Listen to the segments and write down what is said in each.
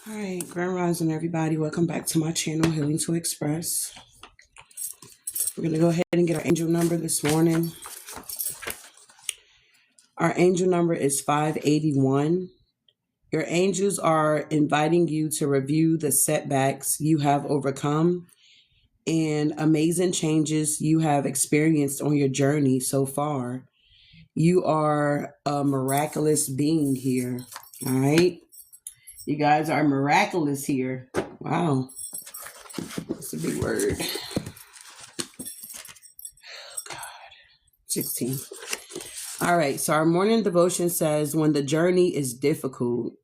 All right, Grand Rising, everybody. Welcome back to my channel, Healing to Express. We're going to go ahead and get our angel number this morning. Our angel number is 581. Your angels are inviting you to review the setbacks you have overcome and amazing changes you have experienced on your journey so far. You are a miraculous being here. All right. You guys are miraculous here. Wow. That's a big word. Oh, God. 16. All right. So our morning devotion says, when the journey is difficult.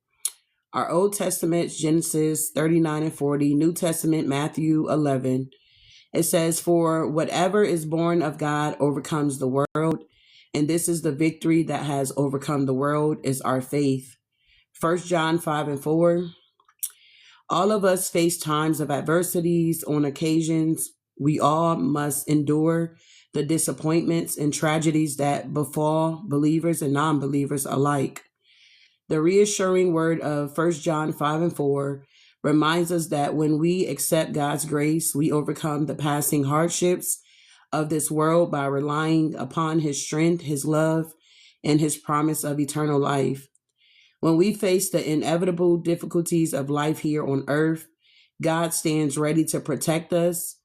Our Old Testament, Genesis 39 and 40. New Testament, Matthew 11. It says, for whatever is born of God overcomes the world. And this is the victory that has overcome the world, is our faith. 1 John 5 and 4. All of us face times of adversities. On occasions, we all must endure the disappointments and tragedies that befall believers and non-believers alike. The reassuring word of 1 John 5 and 4 reminds us that when we accept God's grace, we overcome the passing hardships of this world by relying upon His strength, His love, and His promise of eternal life. When we face the inevitable difficulties of life here on earth, God stands ready to protect us.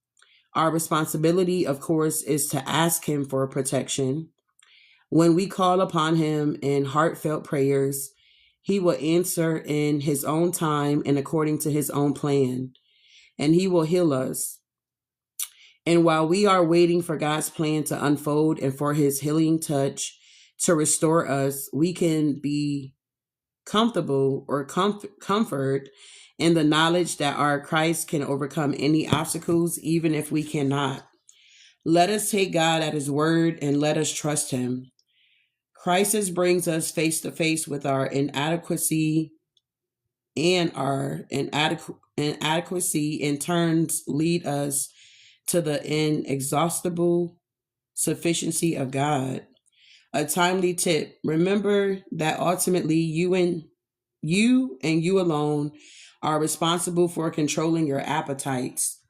Our responsibility, of course, is to ask Him for protection. When we call upon Him in heartfelt prayers, He will answer in His own time and according to His own plan, and He will heal us. And while we are waiting for God's plan to unfold and for His healing touch to restore us, we can be comfortable or comfort in the knowledge that our Christ can overcome any obstacles, even if we cannot. Let us take God at His word and let us trust Him. Crisis brings us face to face with our inadequacy, and our inadequacy in turns lead us to the inexhaustible sufficiency of God. A timely tip: remember that ultimately you and you alone are responsible for controlling your appetites.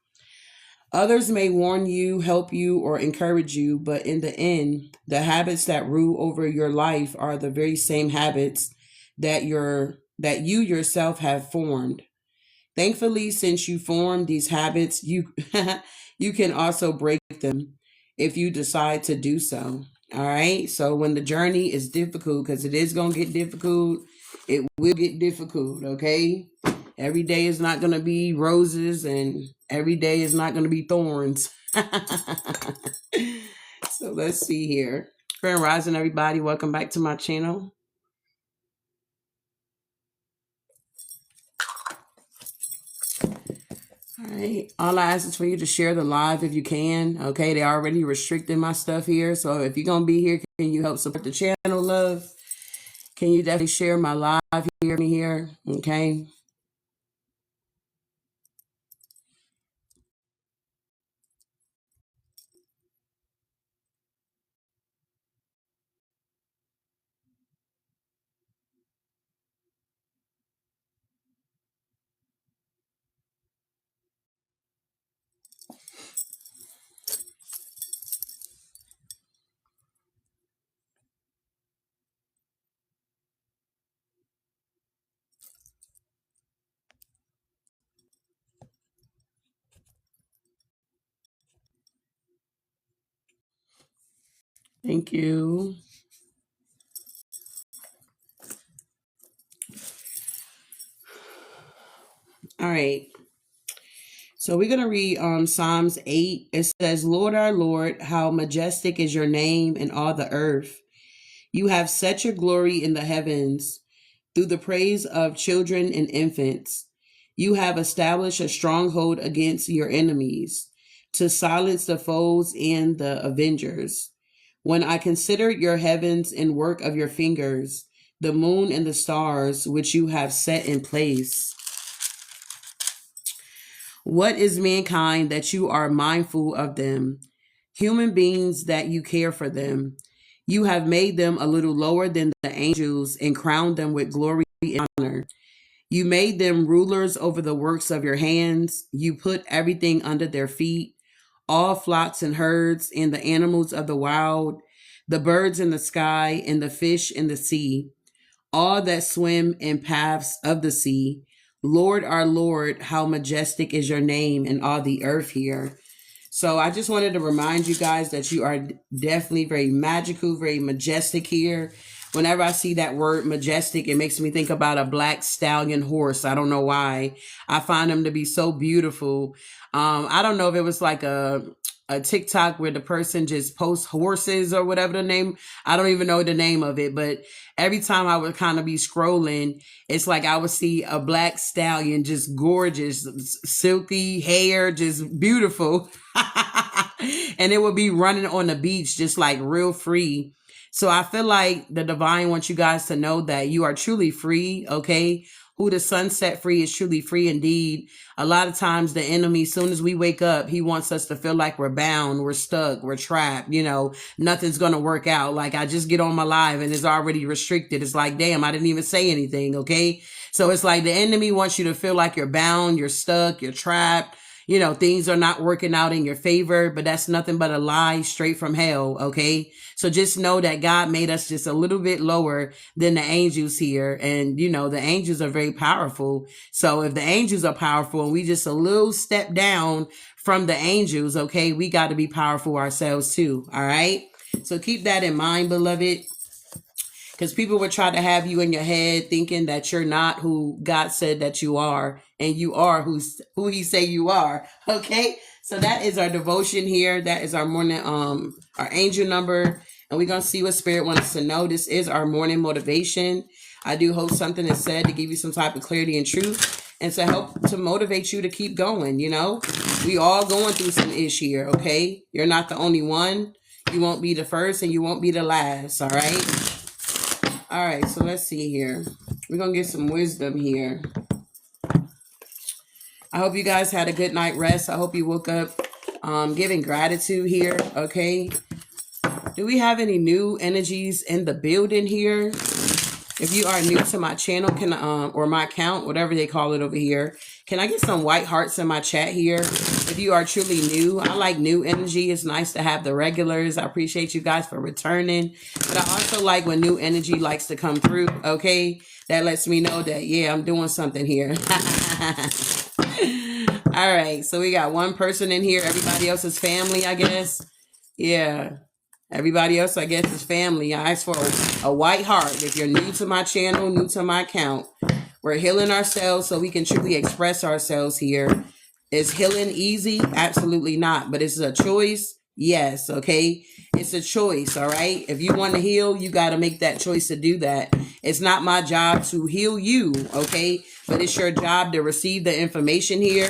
Others may warn you, help you, or encourage you, but in the end, the habits that rule over your life are the very same habits that you yourself have formed. Thankfully, since you formed these habits, you you can also break them if you decide to do so. All right. So when the journey is difficult, because it is going to get difficult, it will get difficult. Okay. Every day is not going to be roses and every day is not going to be thorns. So let's see here. Grand Rising, everybody. Welcome back to my channel. All right. All I ask is for you to share the live if you can. Okay. They already restricted my stuff here. So if you're going to be here, can you help support the channel, love? Can you definitely share my live here? Okay. Thank you. All right. So we're going to read Psalms 8. It says, Lord our Lord, how majestic is your name in all the earth. You have set your glory in the heavens through the praise of children and infants. You have established a stronghold against your enemies to silence the foes and the avengers. When I consider your heavens and work of your fingers, the moon and the stars which you have set in place. What is mankind that you are mindful of them? Human beings that you care for them. You have made them a little lower than the angels and crowned them with glory and honor. You made them rulers over the works of your hands. You put everything under their feet, all flocks and herds, and the animals of the wild, the birds in the sky, and the fish in the sea, all that swim in paths of the sea. Lord, our Lord, how majestic is your name in all the earth here. So I just wanted to remind you guys that you are definitely very magical, very majestic here. Whenever I see that word majestic, it makes me think about a black stallion horse. I don't know why. I find them to be so beautiful. I don't know if it was like a TikTok where the person just posts horses or whatever the name. I don't even know the name of it, but every time I would kind of be scrolling, it's like I would see a black stallion, just gorgeous, silky hair, just beautiful. And it would be running on the beach, just like real free. So I feel like the divine wants you guys to know that you are truly free, okay? Who the sun set free is truly free indeed. A lot of times the enemy, as soon as we wake up, he wants us to feel like we're bound, we're stuck, we're trapped, nothing's going to work out. Like I just get on my live and it's already restricted. It's like, damn, I didn't even say anything, okay? So it's like the enemy wants you to feel like you're bound, you're stuck, you're trapped. Things are not working out in your favor, but that's nothing but a lie straight from hell, okay? So just know that God made us just a little bit lower than the angels here. And, the angels are very powerful. So if the angels are powerful and we just a little step down from the angels, okay, we got to be powerful ourselves too, all right? So keep that in mind, beloved. Because people would try to have you in your head thinking that you're not who God said that you are, and you are who he say you are. Okay. So that is our devotion here. That is our morning, our angel number. And we're going to see what spirit wants us to know. This is our morning motivation. I do hope something is said to give you some type of clarity and truth and to help to motivate you to keep going. We all going through some ish here. Okay. You're not the only one. You won't be the first and you won't be the last. All right. All right, so let's see here. We're going to get some wisdom here. I hope you guys had a good night rest. I hope you woke up giving gratitude here, okay? Do we have any new energies in the building here? If you are new to my channel, or my account, whatever they call it over here, can I get some white hearts in my chat here? If you are truly new, I like new energy. It's nice to have the regulars. I appreciate you guys for returning. But I also like when new energy likes to come through, okay? That lets me know that, yeah, I'm doing something here. All right, so we got one person in here. Everybody else is family, I guess. Yeah. Everybody else, I guess, is family. I ask for a white heart. If you're new to my channel, new to my account, we're healing ourselves so we can truly express ourselves here. Is healing easy? Absolutely not. But it's a choice. Yes. Okay. It's a choice. All right. If you want to heal, you got to make that choice to do that. It's not my job to heal you. Okay. But it's your job to receive the information here.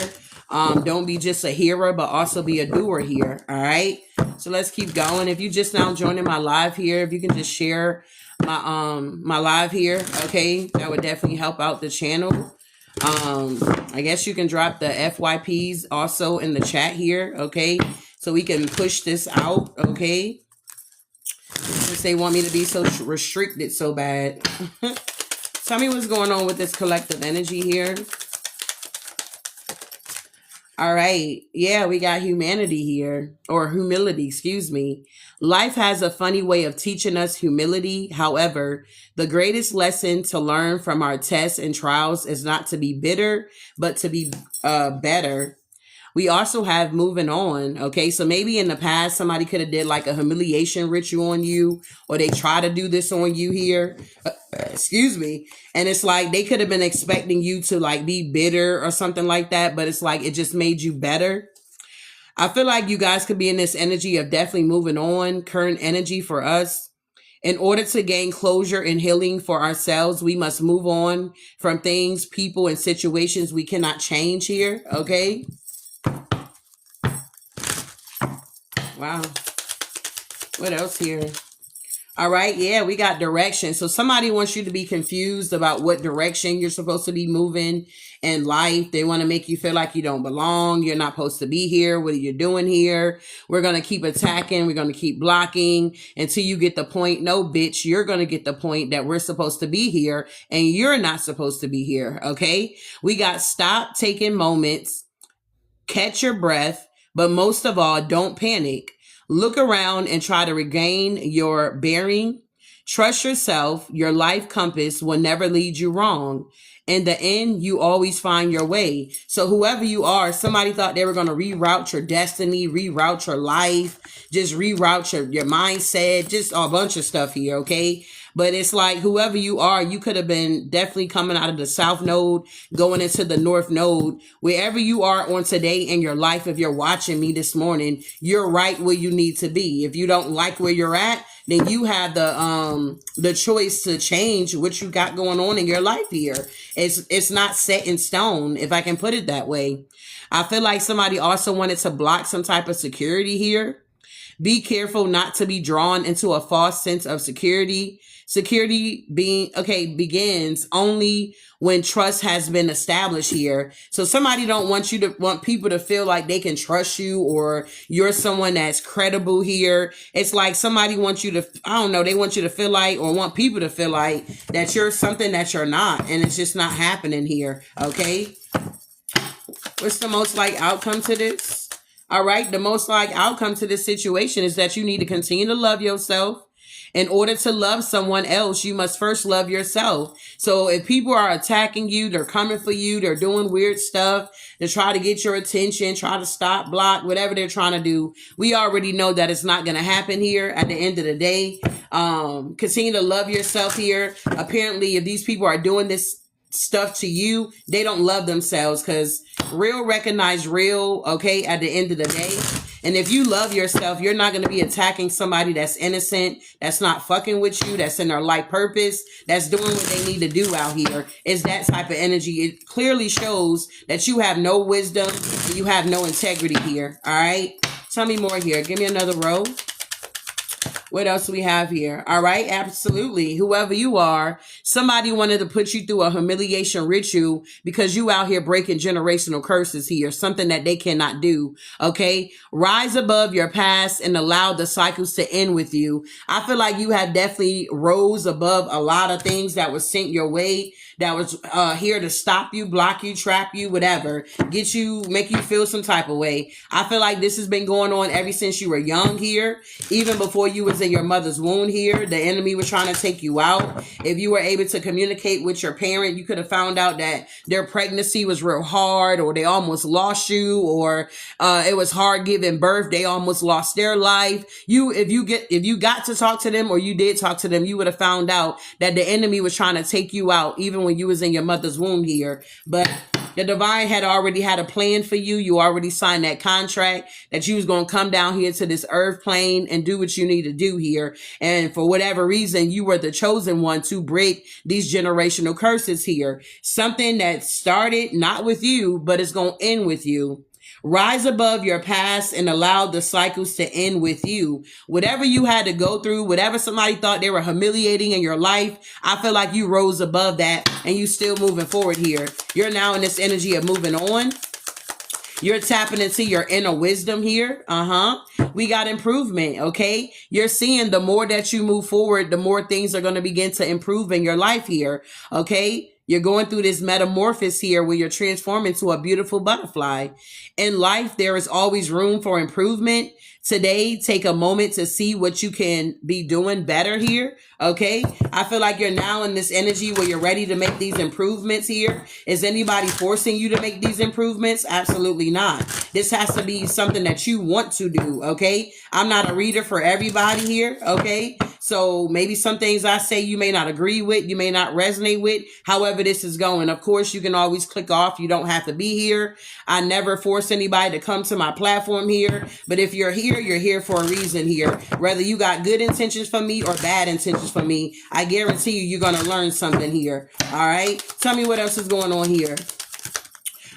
Don't be just a hearer, but also be a doer here. All right. So let's keep going. If you just now joining my live here, if you can just share my live here, okay, that would definitely help out the channel. I guess you can drop the FYPs also in the chat here, okay, so we can push this out, okay, since they want me to be so restricted so bad. Tell me what's going on with this collective energy here. All right. Yeah, we got humanity here, or humility, excuse me. Life has a funny way of teaching us humility. However, the greatest lesson to learn from our tests and trials is not to be bitter, but to be better. We also have moving on. Okay. So maybe in the past, somebody could have did like a humiliation ritual on you, or they try to do this on you here. Excuse me. And it's like they could have been expecting you to like be bitter or something like that. But it's like it just made you better. I feel like you guys could be in this energy of definitely moving on, current energy for us. In order to gain closure and healing for ourselves, we must move on from things, people, and situations we cannot change here. Okay. Wow. What else here? All right, yeah, we got direction. So somebody wants you to be confused about what direction you're supposed to be moving in life. They want to make you feel like you don't belong. You're not supposed to be here. What are you doing here? We're going to keep attacking. We're going to keep blocking until you get the point. No, bitch, you're going to get the point that we're supposed to be here and you're not supposed to be here. Okay. We got stop taking moments, catch your breath, but most of all, don't panic. Look around and try to regain your bearing. Trust yourself. Your life compass will never lead you wrong. In the end, you always find your way. So whoever you are, somebody thought they were going to reroute your destiny, reroute your life, just reroute your mindset, just a bunch of stuff here, okay? But it's like whoever you are, you could have been definitely coming out of the south node, going into the north node. Wherever you are on today in your life, if you're watching me this morning, you're right where you need to be. If you don't like where you're at, then you have the choice to change what you got going on in your life here. It's not set in stone, if I can put it that way. I feel like somebody also wanted to block some type of security here. Be careful not to be drawn into a false sense of security. Security begins only when trust has been established here. So somebody don't want people to feel like they can trust you or you're someone that's credible here. It's like somebody wants you to, they want you to feel like, or want people to feel like that you're something that you're not, and it's just not happening here. Okay. What's the most like outcome to this? All right. The most like outcome to this situation is that you need to continue to love yourself. In order to love someone else, you must first love yourself. So if people are attacking you, they're coming for you, they're doing weird stuff to try to get your attention, try to stop, block, whatever they're trying to do, we already know that it's not going to happen here at the end of the day. Continue to love yourself here. Apparently, if these people are doing this stuff to you, they don't love themselves, because real recognize real, okay, at the end of the day. And if you love yourself, you're not going to be attacking somebody that's innocent, that's not fucking with you, that's in their life purpose, that's doing what they need to do out here. It's that type of energy. It clearly shows that you have no wisdom and you have no integrity here. All right. Tell me more here. Give me another row. What else do we have here? All right. Absolutely. Whoever you are, somebody wanted to put you through a humiliation ritual because you out here breaking generational curses here, something that they cannot do. Okay. Rise above your past and allow the cycles to end with you. I feel like you have definitely rose above a lot of things that was sent your way, that was here to stop you, block you, trap you, whatever, get you, make you feel some type of way. I feel like this has been going on ever since you were young here, even before you was in your mother's womb here. The enemy was trying to take you out. If you were able to communicate with your parent, you could have found out that their pregnancy was real hard, or they almost lost you, or it was hard giving birth. They almost lost their life. If you got to talk to them, or you did talk to them, you would have found out that the enemy was trying to take you out, even when you was in your mother's womb here. But the divine had already had a plan for you. You already signed that contract that you was going to come down here to this earth plane and do what you need to do here. And for whatever reason, you were the chosen one to break these generational curses here. Something that started not with you, but it's going to end with you. Rise above your past and allow the cycles to end with you. Whatever you had to go through, whatever somebody thought they were humiliating in your life, I feel like you rose above that and you still moving forward here. You're now in this energy of moving on. You're tapping into your inner wisdom here. We got improvement, okay? You're seeing the more that you move forward, the more things are going to begin to improve in your life here, okay? You're going through this metamorphosis here where you're transforming to a beautiful butterfly. In life, there is always room for improvement. Today, take a moment to see what you can be doing better here. Okay. I feel like you're now in this energy where you're ready to make these improvements here. Is anybody forcing you to make these improvements? Absolutely not. This has to be something that you want to do. Okay. I'm not a reader for everybody here. Okay. So maybe some things I say you may not agree with, you may not resonate with. However this is going, of course, you can always click off. You don't have to be here. I never force anybody to come to my platform here. But if you're here for a reason here. Whether you got good intentions for me or bad intentions for me, I guarantee you're going to learn something here. All right. Tell me what else is going on here.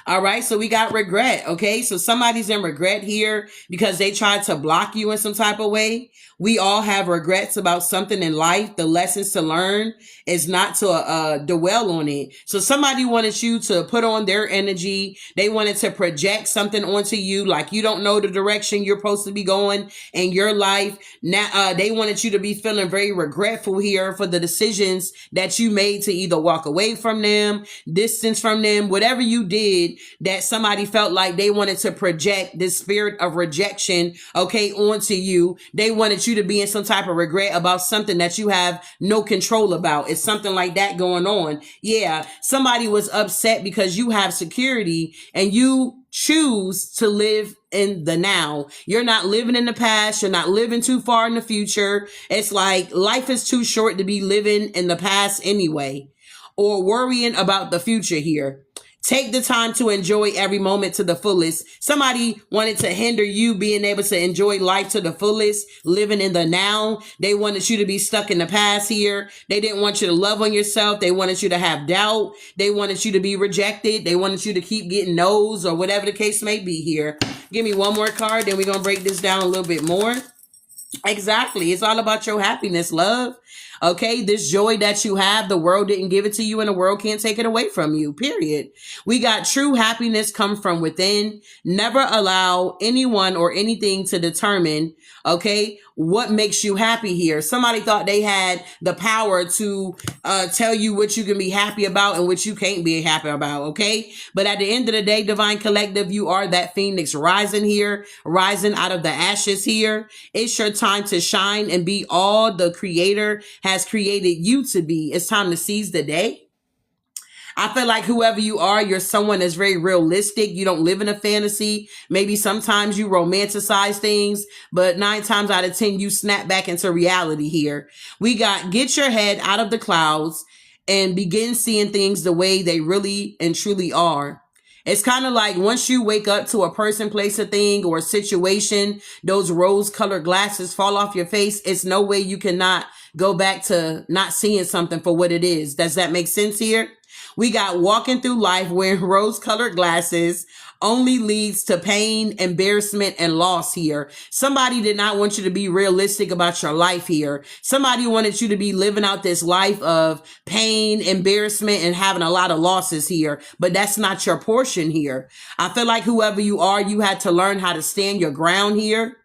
All right, so we got regret. Okay, so somebody's in regret here because they tried to block you in some type of way. We all have regrets about something in life. The lessons to learn is not to dwell on it. So somebody wanted you to put on their energy. They wanted to project something onto you, like you don't know the direction you're supposed to be going in your life. Now, they wanted you to be feeling very regretful here for the decisions that you made to either walk away from them, distance from them, whatever you did, that somebody felt like they wanted to project this spirit of rejection, okay, onto you. They wanted you to be in some type of regret about something that you have no control about. It's something like that going on. Yeah, somebody was upset because you have security and you choose to live in the now. You're not living in the past. You're not living too far in the future. It's like life is too short to be living in the past anyway, or worrying about the future here. Take the time to enjoy every moment to the fullest. Somebody wanted to hinder you being able to enjoy life to the fullest, living in the now. They wanted you to be stuck in the past here. They didn't want you to love on yourself. They wanted you to have doubt. They wanted you to be rejected. They wanted you to keep getting no's or whatever the case may be here. Give me one more card, then we're going to break this down a little bit more. Exactly. It's all about your happiness, love. Okay, this joy that you have, the world didn't give it to you and the world can't take it away from you, period. We got true happiness come from within. Never allow anyone or anything to determine, okay, what makes you happy here. Somebody thought they had the power to tell you what you can be happy about and what you can't be happy about, okay? But at the end of the day, Divine Collective, you are that phoenix rising here, rising out of the ashes here. It's your time to shine and be all the Creator has created you to be. It's time to seize the day. I feel like whoever you are, you're someone that's very realistic. You don't live in a fantasy. Maybe sometimes you romanticize things, but 9 times out of 10, you snap back into reality here. We got get your head out of the clouds and begin seeing things the way they really and truly are. It's kind of like once you wake up to a person, place, a thing, or a situation, those rose-colored glasses fall off your face. It's no way you cannot go back to not seeing something for what it is. Does that make sense here? We got walking through life wearing rose-colored glasses only leads to pain, embarrassment, and loss here. Somebody did not want you to be realistic about your life here. Somebody wanted you to be living out this life of pain, embarrassment, and having a lot of losses here. But that's not your portion here. I feel like whoever you are, you had to learn how to stand your ground here.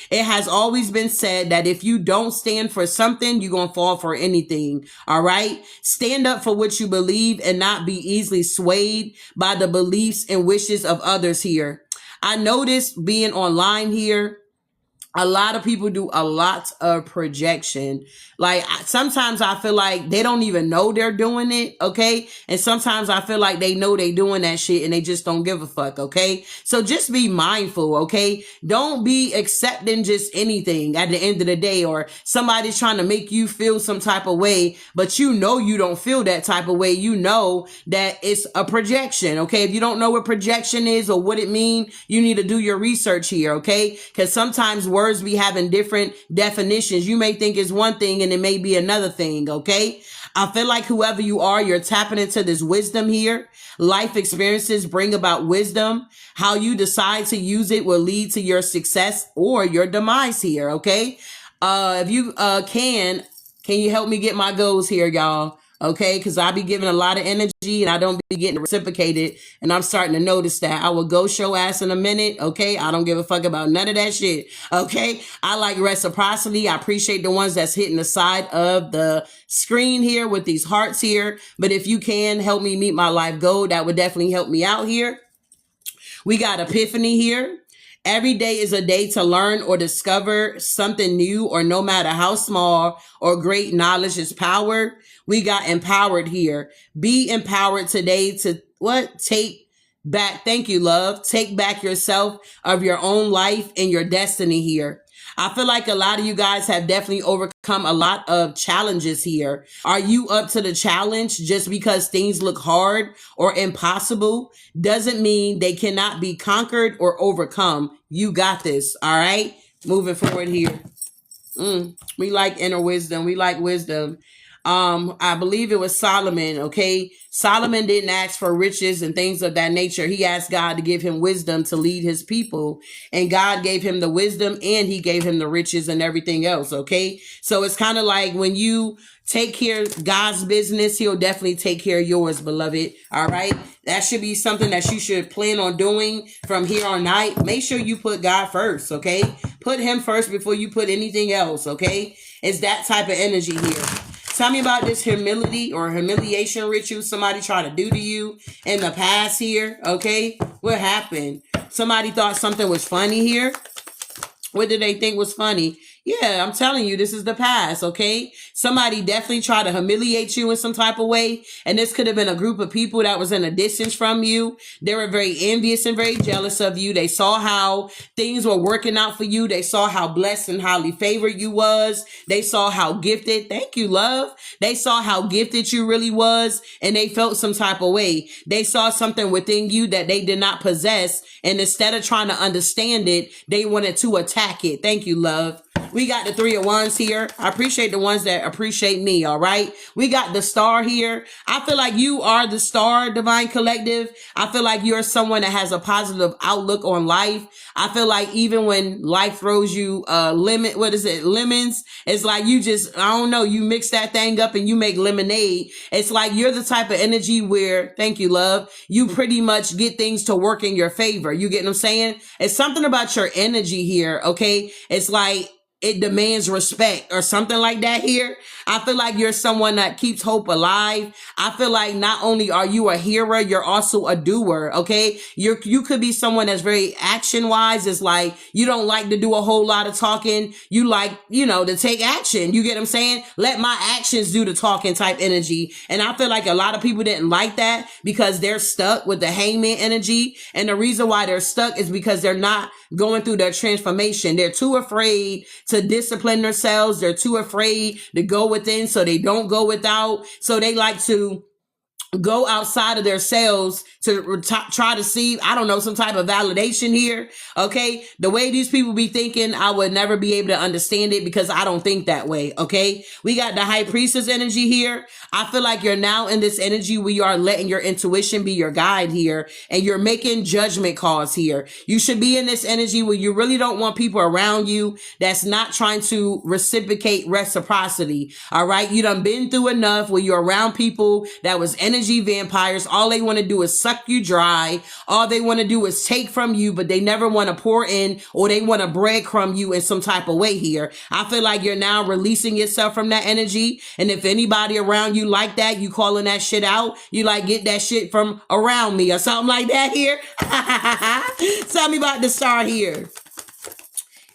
It has always been said that if you don't stand for something, you're going to fall for anything. All right. Stand up for what you believe and not be easily swayed by the beliefs and wishes of others here. I noticed being online here, a lot of people do a lot of projection. Like sometimes I feel like they don't even know they're doing it. Okay. And sometimes I feel like they know they doing that shit and they just don't give a fuck. Okay. So just be mindful. Okay. Don't be accepting just anything at the end of the day, or somebody's trying to make you feel some type of way, but you know, you don't feel that type of way. You know that it's a projection. Okay. If you don't know what projection is or what it means, you need to do your research here. Okay. Cause sometimes words be having different definitions. You may think it's one thing and it may be another thing. Okay. I feel like whoever you are, you're tapping into this wisdom here. Life experiences bring about wisdom. How you decide to use it will lead to your success or your demise here. Okay. If you can you help me get my goals here, y'all? Okay, because I be giving a lot of energy and I don't be getting reciprocated, and I'm starting to notice that. I will go show ass in a minute. Okay, I don't give a fuck about none of that shit. Okay, I like reciprocity. I appreciate the ones that's hitting the side of the screen here with these hearts here. But if you can help me meet my life goal, that would definitely help me out here. We got epiphany here. Every day is a day to learn or discover something new, or no matter how small or great, knowledge is power. We got empowered here. Be empowered today to take back. Thank you, love. Take back yourself of your own life and your destiny here. I feel like a lot of you guys have definitely overcome a lot of challenges here. Are you up to the challenge? Just because things look hard or impossible doesn't mean they cannot be conquered or overcome. You got this. All right. Moving forward here. We like inner wisdom. We like wisdom. I believe it was Solomon. Okay. Solomon didn't ask for riches and things of that nature. He asked God to give him wisdom to lead his people, and God gave him the wisdom and he gave him the riches and everything else. Okay. So it's kind of like when you take care of God's business, he'll definitely take care of yours, beloved. All right. That should be something that you should plan on doing from here on out. Make sure you put God first. Okay. Put him first before you put anything else. Okay. It's that type of energy here. Tell me about this humility or humiliation ritual somebody tried to do to you in the past here. Okay. What happened? Somebody thought something was funny here. What did they think was funny? Yeah, I'm telling you, this is the past, okay? Somebody definitely tried to humiliate you in some type of way. And this could have been a group of people that was in a distance from you. They were very envious and very jealous of you. They saw how things were working out for you. They saw how blessed and highly favored you was. They saw how gifted. Thank you, love. They saw how gifted you really was. And they felt some type of way. They saw something within you that they did not possess. And instead of trying to understand it, they wanted to attack it. Thank you, love. We got the 3 of Wands here. I appreciate the ones that appreciate me, all right? We got the Star here. I feel like you are the Star, Divine Collective. I feel like you're someone that has a positive outlook on life. I feel like even when life throws you lemons, it's like you just, I don't know, you mix that thing up and you make lemonade. It's like you're the type of energy where, thank you, love, you pretty much get things to work in your favor. You get what I'm saying? It's something about your energy here, okay? It's like, it demands respect or something like that here. I feel like you're someone that keeps hope alive. I feel like not only are you a hearer, you're also a doer. Okay. You could be someone that's very action wise. It's like you don't like to do a whole lot of talking. You like, to take action. You get what I'm saying? Let my actions do the talking type energy. And I feel like a lot of people didn't like that because they're stuck with the hangman energy. And the reason why they're stuck is because they're not going through their transformation. They're too afraid to discipline themselves. They're too afraid to go within, so they don't go without. So they like to go outside of their cells to try to see, I don't know, some type of validation here. Okay. The way these people be thinking, I would never be able to understand it because I don't think that way. Okay. We got the High Priestess energy here. I feel like you're now in this energy where you are letting your intuition be your guide here and you're making judgment calls here. You should be in this energy where you really don't want people around you that's not trying to reciprocate reciprocity. All right. You done been through enough where you're around people that was energy vampires. All they want to do is suck you dry. All they want to do is take from you, but they never want to pour in, or they want to breadcrumb you in some type of way here. I feel like you're now releasing yourself from that energy. And if anybody around you like that, you calling that shit out, you like, get that shit from around me or something like that here. Tell me about the Star here.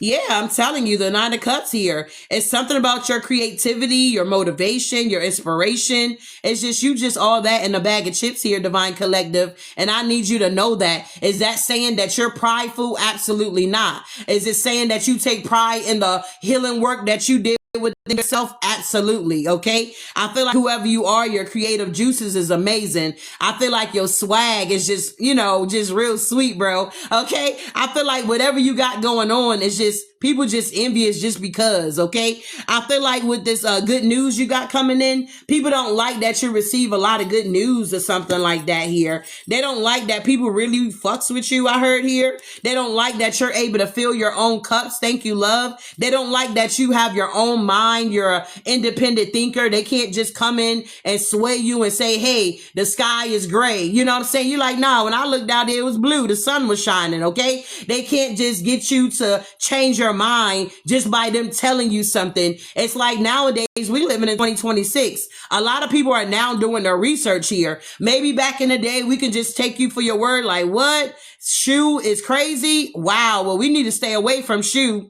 Yeah, I'm telling you, the 9 of Cups here. It's something about your creativity, your motivation, your inspiration. It's just, you just all that in a bag of chips here, Divine Collective. And I need you to know that. Is that saying that you're prideful? Absolutely not. Is it saying that you take pride in the healing work that you did with yourself? Absolutely. Okay. I feel like whoever you are, your creative juices is amazing. I feel like your swag is just, just real sweet, bro. Okay. I feel like whatever you got going on is just, people just envious just because. Okay. I feel like with this good news you got coming in, people don't like that you receive a lot of good news or something like that here. They don't like that people really fucks with you. I heard here. They don't like that you're able to fill your own cups. Thank you, love. They don't like that you have your own mind. You're an independent thinker. They can't just come in and sway you and say, hey, the sky is gray. You know what I'm saying? You're like, nah, when I looked out there, it was blue. The sun was shining. Okay. They can't just get you to change your mind just by them telling you something. It's like nowadays we living in 2026. A lot of people are now doing their research here. Maybe back in the day, we could just take you for your word. Like, what? Shu is crazy. Wow. Well, we need to stay away from Shu.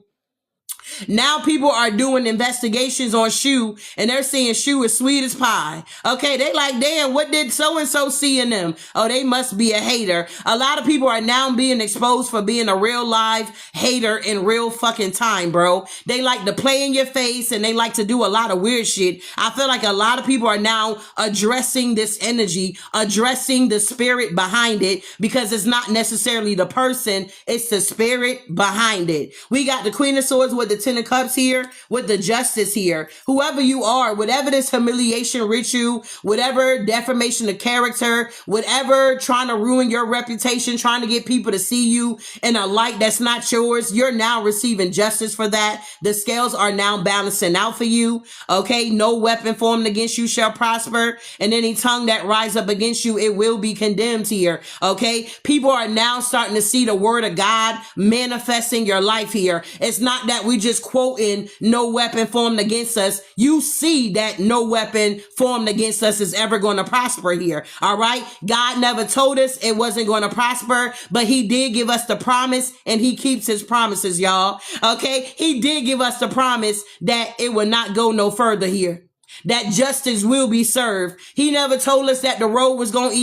Now people are doing investigations on Shu and they're saying Shu is sweet as pie. Okay, they like, damn, what did so-and-so see in them? Oh, they must be a hater. A lot of people are now being exposed for being a real live hater in real fucking time, bro. They like to play in your face and they like to do a lot of weird shit. I feel like a lot of people are now addressing this energy, addressing the spirit behind it, because it's not necessarily the person, it's the spirit behind it. We got the Queen of Swords with the 10 of cups here, with the justice here. Whoever you are, whatever this humiliation ritual, whatever defamation of character, whatever trying to ruin your reputation, trying to get people to see you in a light that's not yours, you're now receiving justice for that. The scales are now balancing out for you. Okay, no weapon formed against you shall prosper, and any tongue that rise up against you, it will be condemned here. Okay, people are now starting to see the word of God manifesting your life here. It's not that we just quoting no weapon formed against us. You see that no weapon formed against us is ever going to prosper here. All right, God never told us it wasn't going to prosper, but he did give us the promise, and he keeps his promises, y'all. Okay, he did give us the promise that it will not go no further here, that justice will be served. He never told us that the road was going to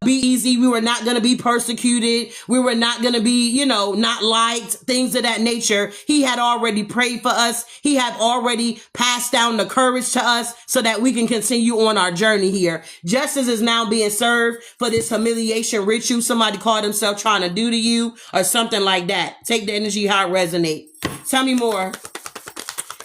be easy. We were not going to be persecuted. We were not going to be, not liked, things of that nature. He had already prayed for us. He had already passed down the courage to us so that we can continue on our journey here. Justice is now being served for this humiliation ritual somebody called himself trying to do to you, or something like that. Take the energy how it resonates. Tell me more.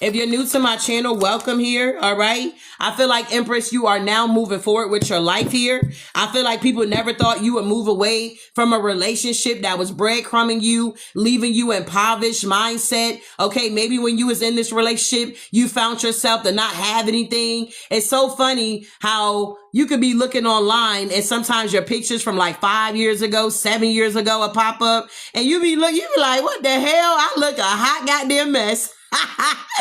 If you're new to my channel, welcome here. All right. I feel like, Empress, you are now moving forward with your life here. I feel like people never thought you would move away from a relationship that was breadcrumbing you, leaving you in impoverished mindset. Okay. Maybe when you was in this relationship, you found yourself to not have anything. It's so funny how you could be looking online and sometimes your pictures from like 5 years ago, 7 years ago will pop up, and you be like, what the hell? I look a hot goddamn mess.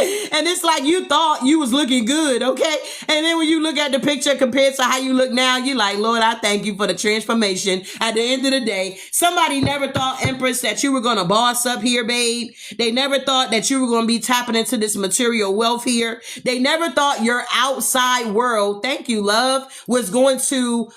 And it's like you thought you was looking good, okay? And then when you look at the picture compared to how you look now, you're like, Lord, I thank you for the transformation. At the end of the day, somebody never thought, Empress, that you were going to boss up here, babe. They never thought that you were going to be tapping into this material wealth here. They never thought your outside world, thank you, love, was going to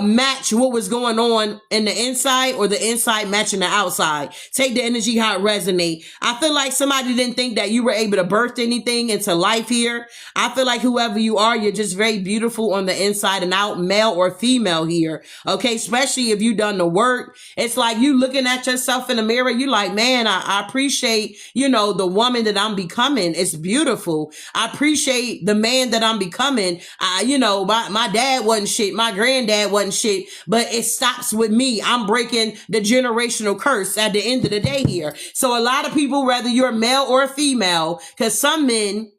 match what was going on in the inside, or the inside matching the outside. Take the energy how it resonates. I feel like somebody didn't think that you were able to birth anything into life here. I feel like whoever you are, you're just very beautiful on the inside and out, male or female here. Okay, especially if you done the work. It's like you looking at yourself in the mirror, you like, man, I appreciate, the woman that I'm becoming. It's beautiful. I appreciate the man that I'm becoming. My dad wasn't shit. My granddad wasn't shit, but it stops with me. I'm breaking the generational curse at the end of the day here. So a lot of people, whether you're male or female, because some men,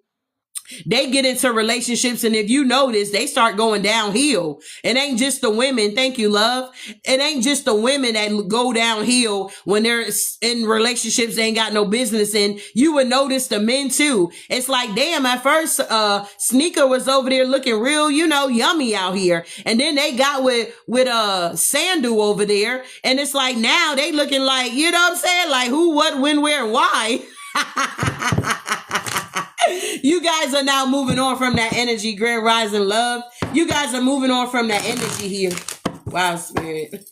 they get into relationships, and if you notice, they start going downhill. It ain't just the women. Thank you, love. It ain't just the women that go downhill when they're in relationships they ain't got no business in. You would notice the men too. It's like, damn, at first, Sneaker was over there looking real, yummy out here. And then they got with Sandu over there. And it's like, now they looking like, you know what I'm saying? Like who, what, when, where, and why. You guys are now moving on from that energy, Grand Rising love. You guys are moving on from that energy here. Wow, spirit.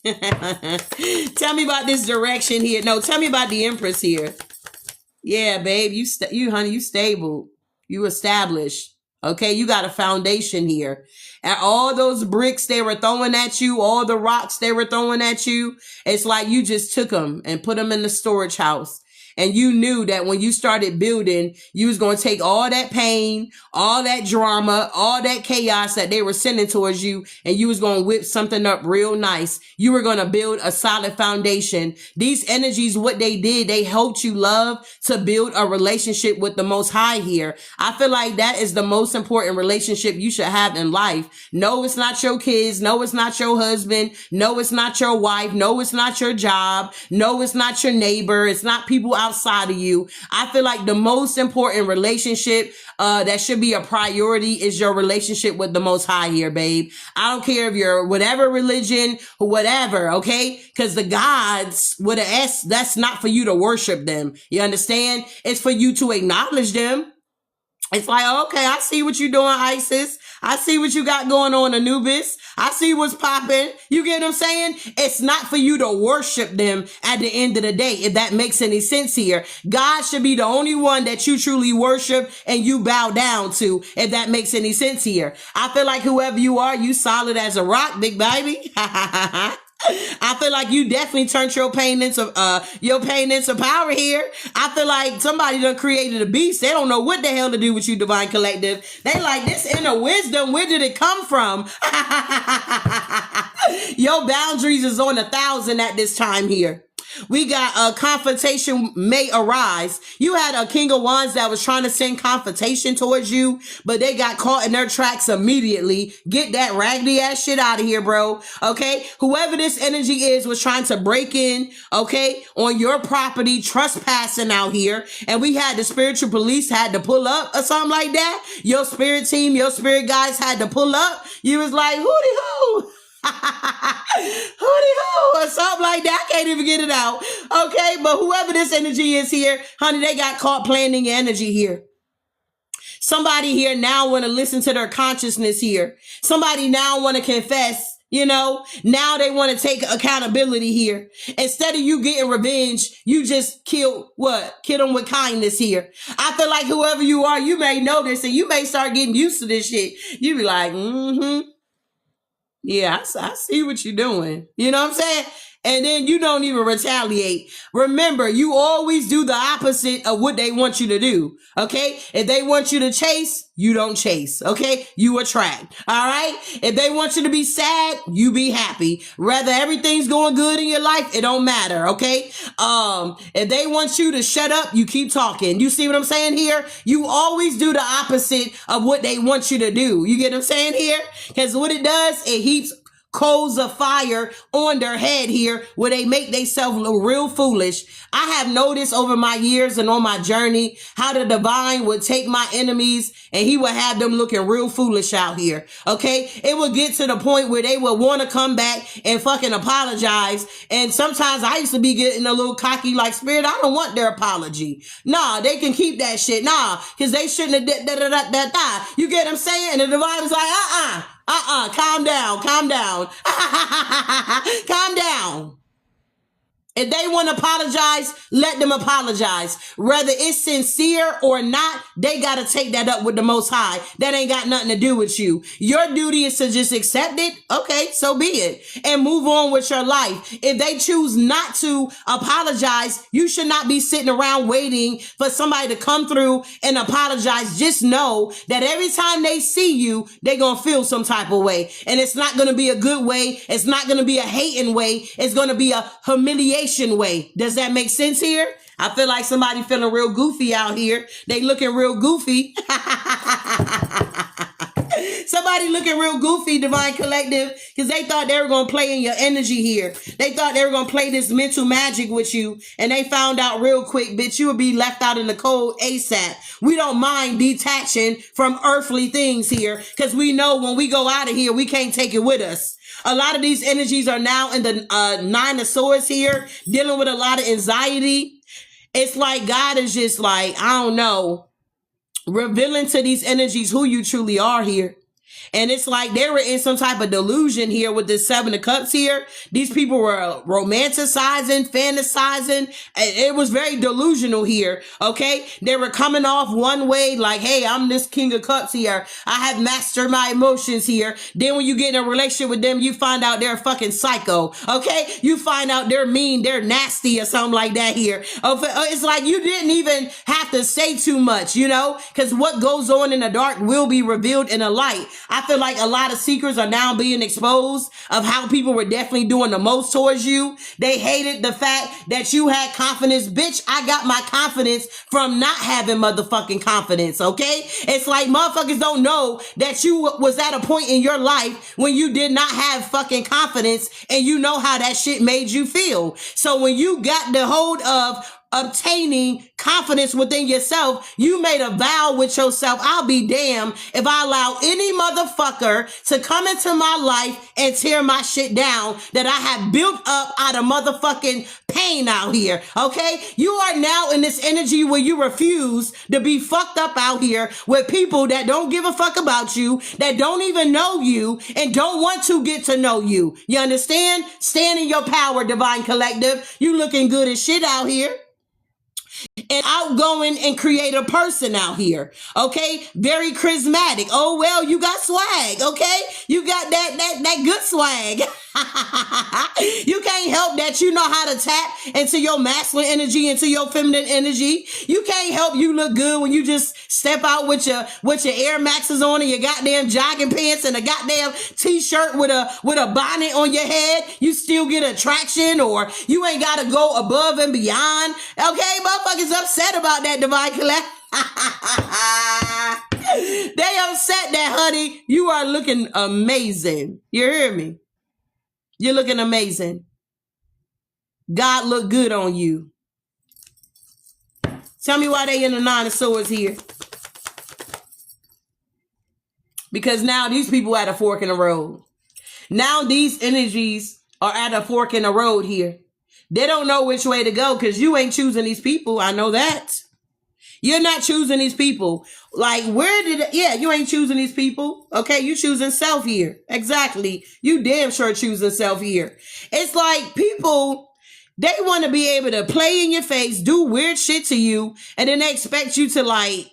Tell me about this direction here. No, tell me about the Empress here. Yeah, babe, you stable. You established. Okay, you got a foundation here. And all those bricks they were throwing at you, all the rocks they were throwing at you, it's like you just took them and put them in the storage house. And you knew that when you started building, you was going to take all that pain, all that drama, all that chaos that they were sending towards you, and you was going to whip something up real nice. You were going to build a solid foundation. These energies, what they did, they helped you, love, to build a relationship with the Most High here. I feel like that is the most important relationship you should have in life. No, it's not your kids. No, it's not your husband. No, it's not your wife. No, it's not your job. No, it's not your neighbor. It's not people outside of you. I feel like the most important relationship that should be a priority is your relationship with the Most High here, babe. I don't care if you're whatever religion or whatever, okay? Because the gods with an S, that's not for you to worship them. You understand? It's for you to acknowledge them. It's like, okay, I see what you're doing, Isis. I see what you got going on, Anubis. I see what's popping. You get what I'm saying? It's not for you to worship them at the end of the day, if that makes any sense here. God should be the only one that you truly worship and you bow down to, if that makes any sense here. I feel like whoever you are, you solid as a rock, big baby. I feel like you definitely turned your pain into power here. I feel like somebody done created a beast. They don't know what the hell to do with you, Divine Collective. They like, this inner wisdom, where did it come from? Your boundaries is on 1,000 at this time here. We got a confrontation may arise. You had a King of Wands that was trying to send confrontation towards you, but they got caught in their tracks immediately. Get that raggedy ass shit out of here, bro. Okay? Whoever this energy is was trying to break in, okay, on your property, trespassing out here. And we had the spiritual police had to pull up or something like that. Your spirit team, your spirit guys had to pull up. You was like, hooty hoo. Hooty hoo or something like that. I can't even get it out. Okay, but whoever this energy is here, honey, they got caught planning energy here. Somebody here now want to listen to their consciousness here. Somebody now want to confess. You know, now they want to take accountability here. Instead of you getting revenge, you just kill them with kindness here. I feel like whoever you are, you may know this and you may start getting used to this shit. You be like, yeah, I see what you're doing. You know what I'm saying? And then you don't even retaliate. Remember, you always do the opposite of what they want you to do. Okay? If they want you to chase, you don't chase. Okay? You attract. All right? If they want you to be sad, you be happy. Whether everything's going good in your life, it don't matter. Okay? If they want you to shut up, you keep talking. You see what I'm saying here? You always do the opposite of what they want you to do. You get what I'm saying here? Because what it does, it heaps coals of fire on their head here where they make themselves look real foolish. I have noticed over my years and on my journey how the divine would take my enemies and he would have them looking real foolish out here. Okay? It would get to the point where they would want to come back and fucking apologize. And sometimes I used to be getting a little cocky like, Spirit, I don't want their apology. Nah, they can keep that shit. Nah, because they shouldn't have da. You get what I'm saying? And the divine was like, calm down. Calm down. If they want to apologize, let them apologize. Whether it's sincere or not, they got to take that up with the Most High. That ain't got nothing to do with you. Your duty is to just accept it. Okay, so be it. And move on with your life. If they choose not to apologize, you should not be sitting around waiting for somebody to come through and apologize. Just know that every time they see you, they're going to feel some type of way. And it's not going to be a good way. It's not going to be a hating way. It's going to be a humiliation way. Does that make sense here? I feel like somebody feeling real goofy out here. They looking real goofy. Somebody looking real goofy, Divine Collective, because they thought they were going to play in your energy here. They thought they were going to play this mental magic with you, and they found out real quick, bitch, you would be left out in the cold ASAP. We don't mind detaching from earthly things here, because we know when we go out of here, we can't take it with us. A lot of these energies are now in the 9 of Swords here, dealing with a lot of anxiety. It's like God is just like, I don't know, revealing to these energies who you truly are here. And it's like they were in some type of delusion here with the 7 of Cups here. These people were romanticizing, fantasizing. It was very delusional here, okay? They were coming off one way like, hey, I'm this King of Cups here. I have mastered my emotions here. Then when you get in a relationship with them, you find out they're a fucking psycho, okay? You find out they're mean, they're nasty or something like that here. It's like you didn't even have to say too much, you know? Because what goes on in the dark will be revealed in the light. I feel like a lot of secrets are now being exposed of how people were definitely doing the most towards you. They hated the fact that you had confidence. Bitch, I got my confidence from not having motherfucking confidence, okay? It's like motherfuckers don't know that you was at a point in your life when you did not have fucking confidence, and you know how that shit made you feel. So when you got the hold of obtaining confidence within yourself, you made a vow with yourself. I'll be damned if I allow any motherfucker to come into my life and tear my shit down that I have built up out of motherfucking pain out here. Okay? You are now in this energy where you refuse to be fucked up out here with people that don't give a fuck about you, that don't even know you, and don't want to get to know you. You understand? Stand in your power, Divine Collective. You looking good as shit out here. And outgoing and creative person out here. Okay? Very charismatic. Oh, well, you got swag. Okay? You got that good swag. You can't help that you know how to tap into your masculine energy, into your feminine energy. You can't help you look good when you just step out with your Air Maxes on and your goddamn jogging pants and a goddamn t-shirt with a bonnet on your head. You still get attraction, or you ain't gotta go above and beyond. Okay, motherfuckers upset about that, divine collect. They upset that, honey. You are looking amazing. You hear me? You're looking amazing. God look good on you. Tell me why they in the Nine of Swords here. Because now these people at a fork in the road. Now these energies are at a fork in the road here. They don't know which way to go because you ain't choosing these people. I know that. You're not choosing these people. Like, you ain't choosing these people. Okay, you choosing self here. Exactly. You damn sure choosing self here. It's like people, they want to be able to play in your face, do weird shit to you, and then they expect you to, like,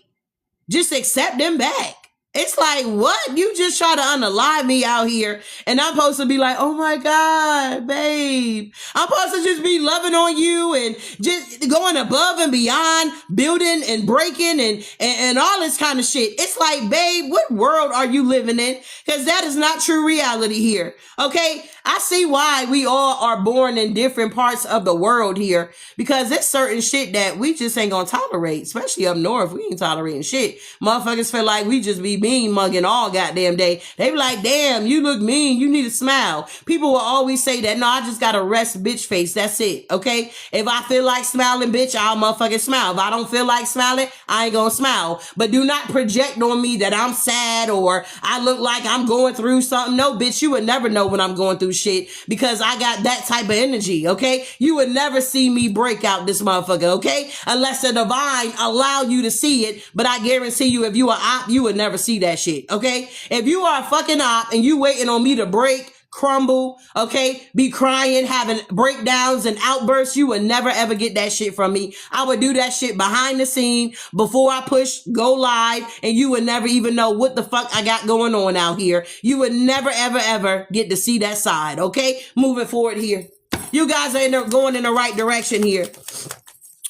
just accept them back. It's like, what? You just try to unalive me out here, and I'm supposed to be like, oh my God, babe. I'm supposed to just be loving on you and just going above and beyond, building and breaking and all this kind of shit. It's like, babe, what world are you living in? Because that is not true reality here. Okay? I see why we all are born in different parts of the world here, because it's certain shit that we just ain't gonna tolerate, especially up north. We ain't tolerating shit. Motherfuckers feel like we just be mean mugging all goddamn day. They be like, damn, you look mean. You need to smile. People will always say that. No, I just got a rest bitch face. That's it. Okay. If I feel like smiling, bitch, I'll motherfucking smile. If I don't feel like smiling, I ain't gonna smile. But do not project on me that I'm sad or I look like I'm going through something. No, bitch, you would never know when I'm going through shit because I got that type of energy. Okay. You would never see me break out this motherfucker. Okay. Unless the divine allow you to see it. But I guarantee you, if you are op, you would never see that shit. Okay. If you are a fucking op and you waiting on me to break, crumble, okay, be crying, having breakdowns and outbursts, you would never ever get that shit from me. I would do that shit behind the scene before I push go live, and you would never even know what the fuck I got going on out here. You would never ever ever get to see that side. Okay, moving forward here, you guys are going in the right direction here.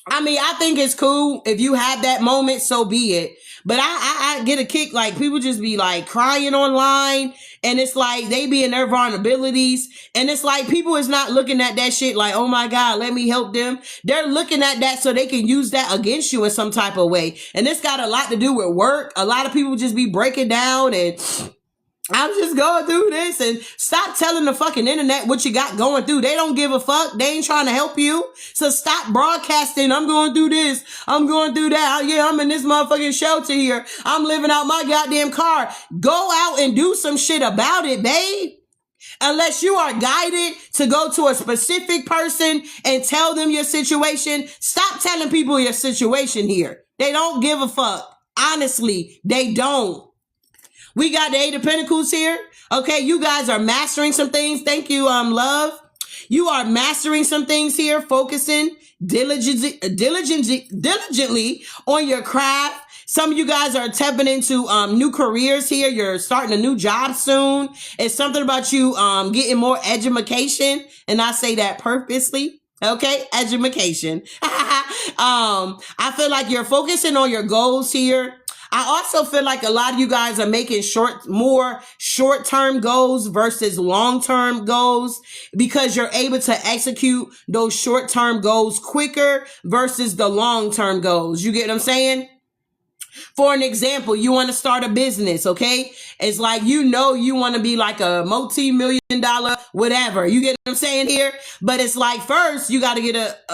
I mean, I think it's cool if you have that moment, so be it. But I get a kick, like, people just be like crying online, and it's like they be in their vulnerabilities, and it's like people is not looking at that shit like, oh my God, let me help them. They're looking at that so they can use that against you in some type of way. And this got a lot to do with work. A lot of people just be breaking down and I'm just going through this, and stop telling the fucking internet what you got going through. They don't give a fuck. They ain't trying to help you. So stop broadcasting. I'm going through this. I'm going through that. Oh, yeah, I'm in this motherfucking shelter here. I'm living out my goddamn car. Go out and do some shit about it, babe. Unless you are guided to go to a specific person and tell them your situation, stop telling people your situation here. They don't give a fuck. Honestly, they don't. We got the Eight of Pentacles here. Okay, you guys are mastering some things. Thank you, love. You are mastering some things here, focusing diligently on your craft. Some of you guys are tapping into new careers here. You're starting a new job soon. It's something about you getting more education, and I say that purposely. Okay, education. I feel like you're focusing on your goals here. I also feel like a lot of you guys are making more short-term goals versus long-term goals, because you're able to execute those short-term goals quicker versus the long-term goals. You get what I'm saying? For an example, you want to start a business, okay? It's like, you want to be like a multi-million-dollar whatever. You get what I'm saying here? But it's like, first you got to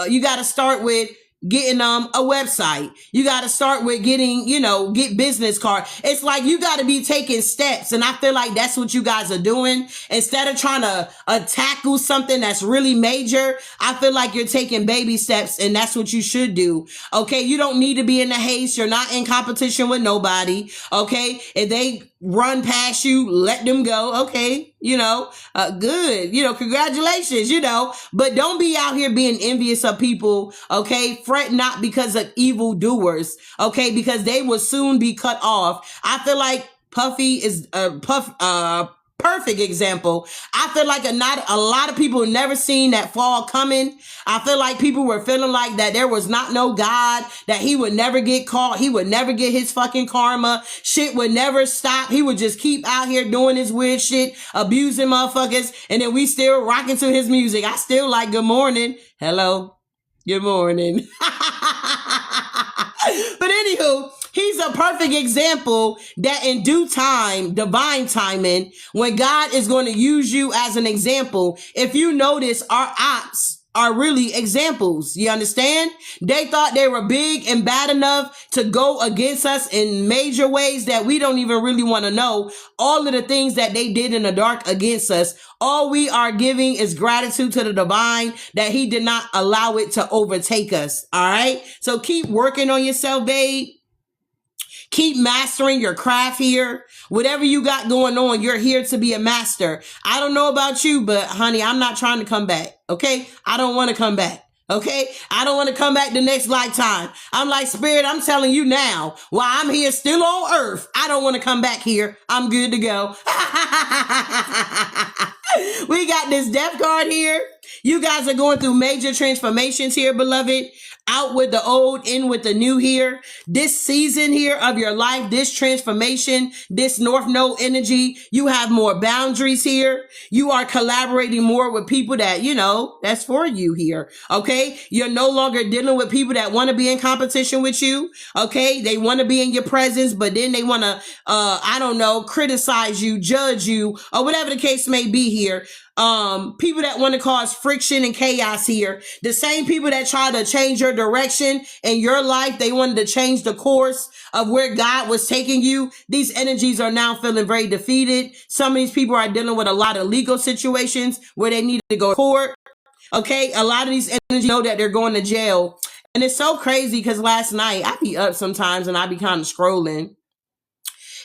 you got to start with getting a website. You got to start with getting, get business card. It's like you got to be taking steps, and I feel like that's what you guys are doing. Instead of trying to tackle something that's really major, I feel like you're taking baby steps, and that's what you should do. Okay, you don't need to be in a haste. You're not in competition with nobody. Okay, if they run past you, let them go. Okay, good. Congratulations. But don't be out here being envious of people. Okay, fret not because of evil doers. Okay, because they will soon be cut off. I feel like Puffy is Perfect example. I feel like not a lot of people never seen that fall coming. I feel like people were feeling like that there was not no God, that he would never get caught. He would never get his fucking karma. Shit would never stop. He would just keep out here doing his weird shit, abusing motherfuckers. And then we still rocking to his music. I still like good morning. Hello. Good morning. But anywho, he's a perfect example that in due time, divine timing, when God is going to use you as an example, if you notice, our ops are really examples. You understand? They thought they were big and bad enough to go against us in major ways that we don't even really want to know. All of the things that they did in the dark against us, all we are giving is gratitude to the divine that he did not allow it to overtake us. All right. So keep working on yourself, babe. Keep mastering your craft here. Whatever you got going on, you're here to be a master. I don't know about you, but honey, I'm not trying to come back. Okay. I don't want to come back. Okay. I don't want to come back the next lifetime. I'm like, Spirit, I'm telling you now, while I'm here still on earth, I don't want to come back here. I'm good to go. We got this death card here. You guys are going through major transformations here, beloved. Out with the old, in with the new here. This season here of your life, this transformation, this North Node energy, you have more boundaries here. You are collaborating more with people that, you know, that's for you here. Okay. You're no longer dealing with people that want to be in competition with you. Okay. They want to be in your presence, but then they want to, I don't know, criticize you, judge you, or whatever the case may be here. People that want to cause friction and chaos here. The same people that try to change your direction in your life, they wanted to change the course of where God was taking you. These energies are now feeling very defeated. Some of these people are dealing with a lot of legal situations where they need to go to court. Okay. A lot of these energies know that they're going to jail. And it's so crazy because last night I be up sometimes and I be kind of scrolling.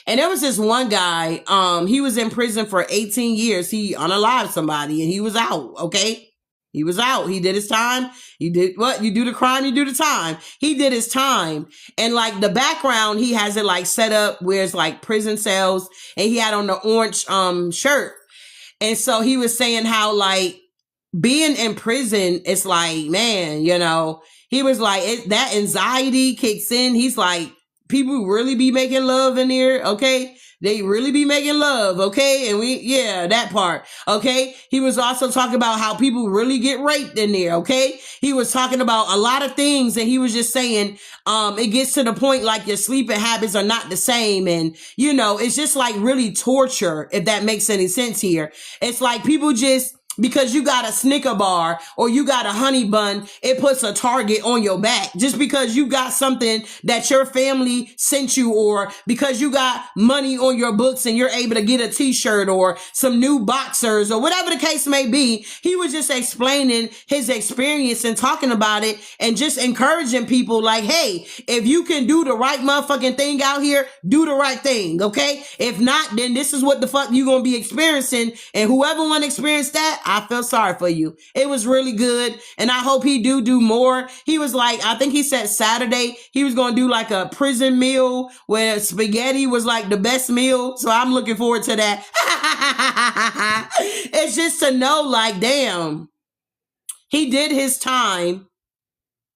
And there was this one guy, he was in prison for 18 years. He unalived somebody and he was out, okay? He was out. He did his time. You did what? You do the crime, you do the time. He did his time. And like the background, he has it like set up where it's like prison cells and he had on the orange shirt. And so he was saying how like being in prison, it's like, man, you know, he was like, that anxiety kicks in. He's like, people really be making love in here, okay? They really be making love, okay? And yeah, that part, okay? He was also talking about how people really get raped in there, okay? He was talking about a lot of things and he was just saying, it gets to the point like your sleeping habits are not the same. And, you know, it's just like really torture, if that makes any sense here. It's like people just, because you got a Snicker bar or you got a honey bun, it puts a target on your back. Just because you got something that your family sent you, or because you got money on your books and you're able to get a t-shirt or some new boxers or whatever the case may be. He was just explaining his experience and talking about it and just encouraging people like, hey, if you can do the right motherfucking thing out here, do the right thing. Okay. If not, then this is what the fuck you gonna be experiencing. And whoever want to experience that, I feel sorry for you. It was really good. And I hope he do more. He was like, I think he said Saturday, he was going to do like a prison meal where spaghetti was like the best meal. So I'm looking forward to that. It's just to know like, damn, he did his time.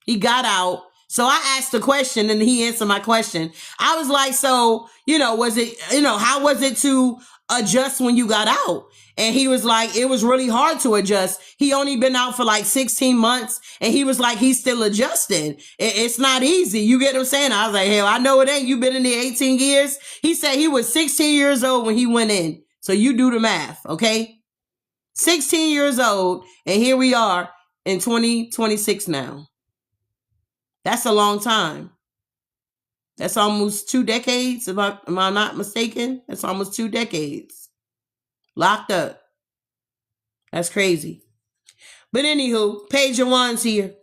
He got out. So I asked the question and he answered my question. I was like, so, you know, was it, you know, how was it to adjust when you got out? And he was like, it was really hard to adjust. He only been out for like 16 months. And he was like, he's still adjusting. It's not easy. You get what I'm saying? I was like, hell, I know it ain't. You've been in there 18 years. He said he was 16 years old when he went in. So you do the math, okay? 16 years old. And here we are in 2026 now. That's a long time. That's almost 2 decades. Am I not mistaken? That's almost 2 decades. Locked up. That's crazy. But anywho, Page of Wands here.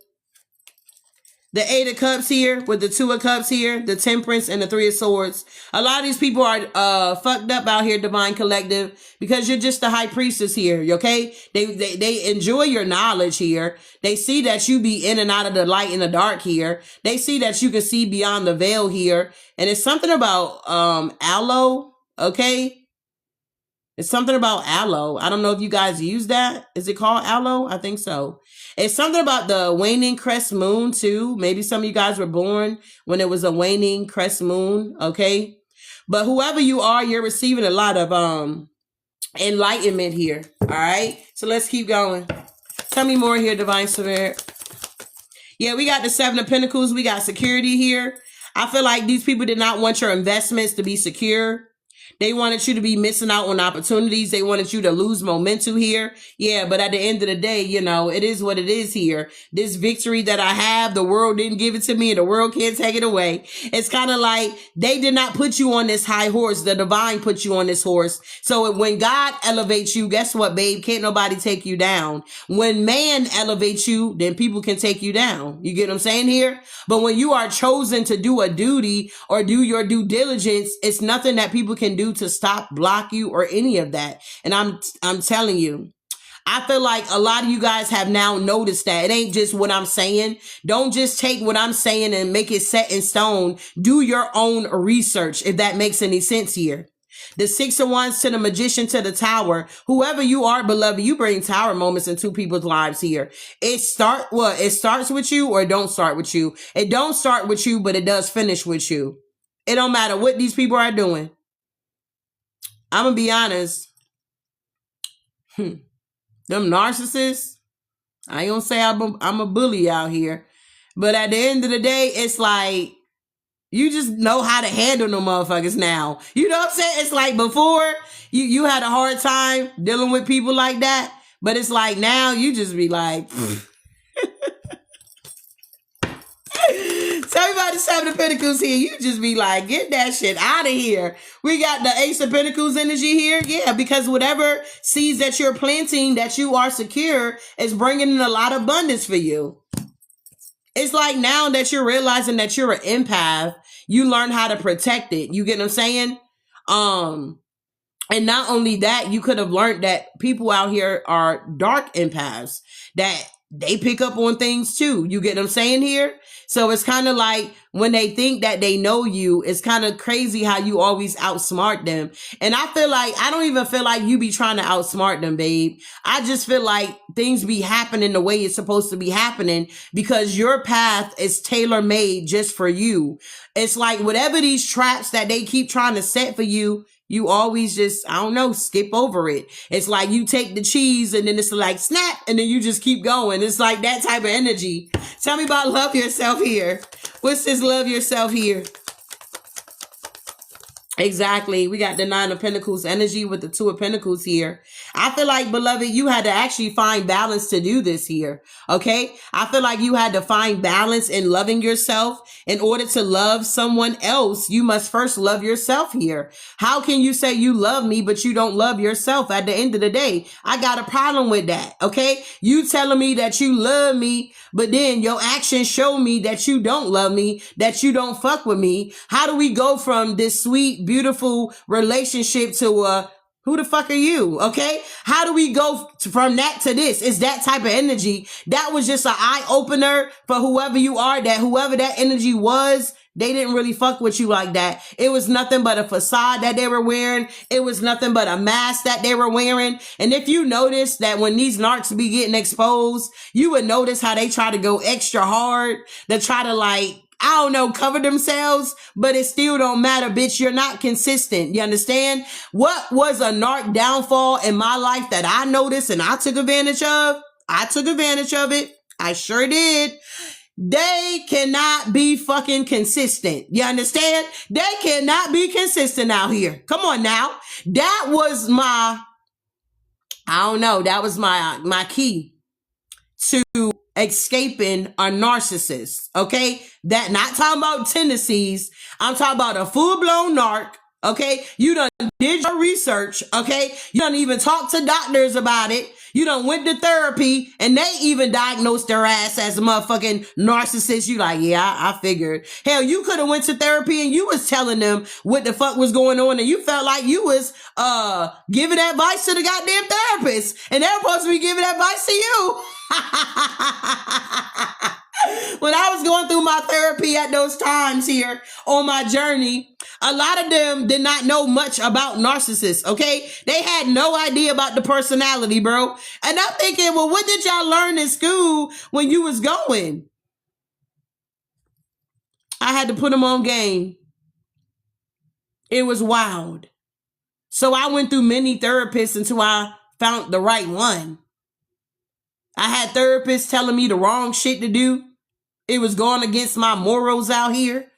The 8 of Cups here with the 2 of Cups here, the Temperance and the 3 of Swords. A lot of these people are fucked up out here, Divine Collective, because you're just the High Priestess here, okay? They enjoy your knowledge here. They see that you be in and out of the light and the dark here. They see that you can see beyond the veil here. And it's something about aloe, okay? It's something about aloe. I don't know if you guys use that. Is it called aloe? I think so. It's something about the waning crest moon too. Maybe some of you guys were born when it was a waning crest moon. Okay. But whoever you are, you're receiving a lot of enlightenment here. All right. So let's keep going. Tell me more here, Divine Spirit. Yeah, we got the Seven of Pentacles. We got security here. I feel like these people did not want your investments to be secure. They wanted you to be missing out on opportunities. They wanted you to lose momentum here. Yeah, but at the end of the day, you know, it is what it is here. This victory that I have, the world didn't give it to me and the world can't take it away. It's kind of like they did not put you on this high horse. The divine put you on this horse. So when God elevates you, guess what, babe? Can't nobody take you down. When man elevates you, then people can take you down. You get what I'm saying here? But when you are chosen to do a duty or do your due diligence, it's nothing that people can do to stop, block you, or any of that. And I'm telling you, I feel like a lot of you guys have now noticed that it ain't just what I'm saying. Don't just take what I'm saying and make it set in stone. Do your own research, if that makes any sense here. The Six of Wands to the Magician to the Tower. Whoever you are, beloved, you bring tower moments into people's lives here. It starts with you or it don't start with you. It don't start with you, but it does finish with you. It don't matter what these people are doing. I'm going to be honest. Them narcissists, I ain't going to say I'm a bully out here. But at the end of the day, it's like, you just know how to handle them motherfuckers now. You know what I'm saying? It's like before, you had a hard time dealing with people like that. But it's like now, you just be like... Tell me about the Seven of Pentacles here. You just be like, get that shit out of here. We got the Ace of Pentacles energy here. Yeah, because whatever seeds that you're planting that you are secure is bringing in a lot of abundance for you. It's like now that you're realizing that you're an empath, you learn how to protect it. You get what I'm saying? And not only that, you could have learned that people out here are dark empaths, that they pick up on things too. You get what I'm saying here? So it's kind of like when they think that they know you, it's kind of crazy how you always outsmart them. And I feel like, I don't even feel like you be trying to outsmart them, babe. I just feel like things be happening the way it's supposed to be happening because your path is tailor-made just for you. It's like whatever these traps that they keep trying to set for you, you always just, I don't know, skip over it. It's like you take the cheese and then it's like snap and then you just keep going. It's like that type of energy. Tell me about love yourself here. What's this love yourself here? Exactly. We got the Nine of Pentacles energy with the Two of Pentacles here. I feel like, beloved, you had to actually find balance to do this here. Okay. I feel like you had to find balance in loving yourself. In order to love someone else, you must first love yourself here. How can you say you love me, but you don't love yourself? At the end of the day, I got a problem with that. Okay. You telling me that you love me, but then your actions show me that you don't love me, that you don't fuck with me. How do we go from this sweet, beautiful relationship to who the fuck are you? Okay. How do we go from that to this? It's that type of energy. That was just an eye opener for whoever you are, that whoever that energy was, they didn't really fuck with you like that. It was nothing but a facade that they were wearing. It was nothing but a mask that they were wearing. And if you notice that when these narcs be getting exposed, you would notice how they try to go extra hard to try to like, I don't know, cover themselves, but it still don't matter, bitch. You're not consistent. You understand? What was a narc downfall in my life that I noticed and I took advantage of? I took advantage of it. I sure did. They cannot be fucking consistent. You understand? They cannot be consistent out here. Come on now. That was my, I don't know, that was my key to escaping a narcissist. Okay. That not talking about tendencies. I'm talking about a full-blown narc. Okay. You done did your research. Okay. You done even talked to doctors about it. You done went to therapy and they even diagnosed their ass as a motherfucking narcissist. You like, yeah, I figured. Hell, you could have went to therapy and you was telling them what the fuck was going on and you felt like you was giving advice to the goddamn therapist and they're supposed to be giving advice to you. When I was going through my therapy at those times here on my journey, A lot of them did not know much about narcissists, okay? They had no idea about the personality, bro. And I'm thinking, well, what did y'all learn in school when you was going? I had to put them on game. It was wild. So I went through many therapists until I found the right one. I had therapists telling me the wrong shit to do. It was going against my morals out here.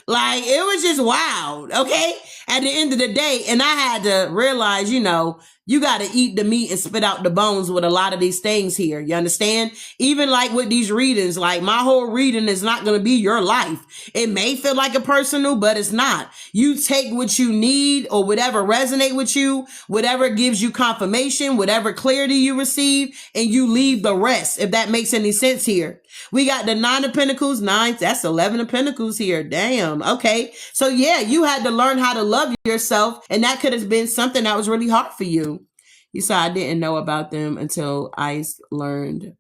Like, it was just wild, okay? At the end of the day, and I had to realize, you got to eat the meat and spit out the bones with a lot of these things here. You understand? Even like with these readings, like my whole reading is not going to be your life. It may feel like a personal, but it's not. You take what you need or whatever resonate with you, whatever gives you confirmation, whatever clarity you receive, and you leave the rest, if that makes any sense here. We got the 9 of Pentacles, 9, that's 11 of Pentacles here. Damn. Okay. So yeah, you had to learn how to love yourself, and that could have been something that was really hard for you. You said I didn't know about them until I learned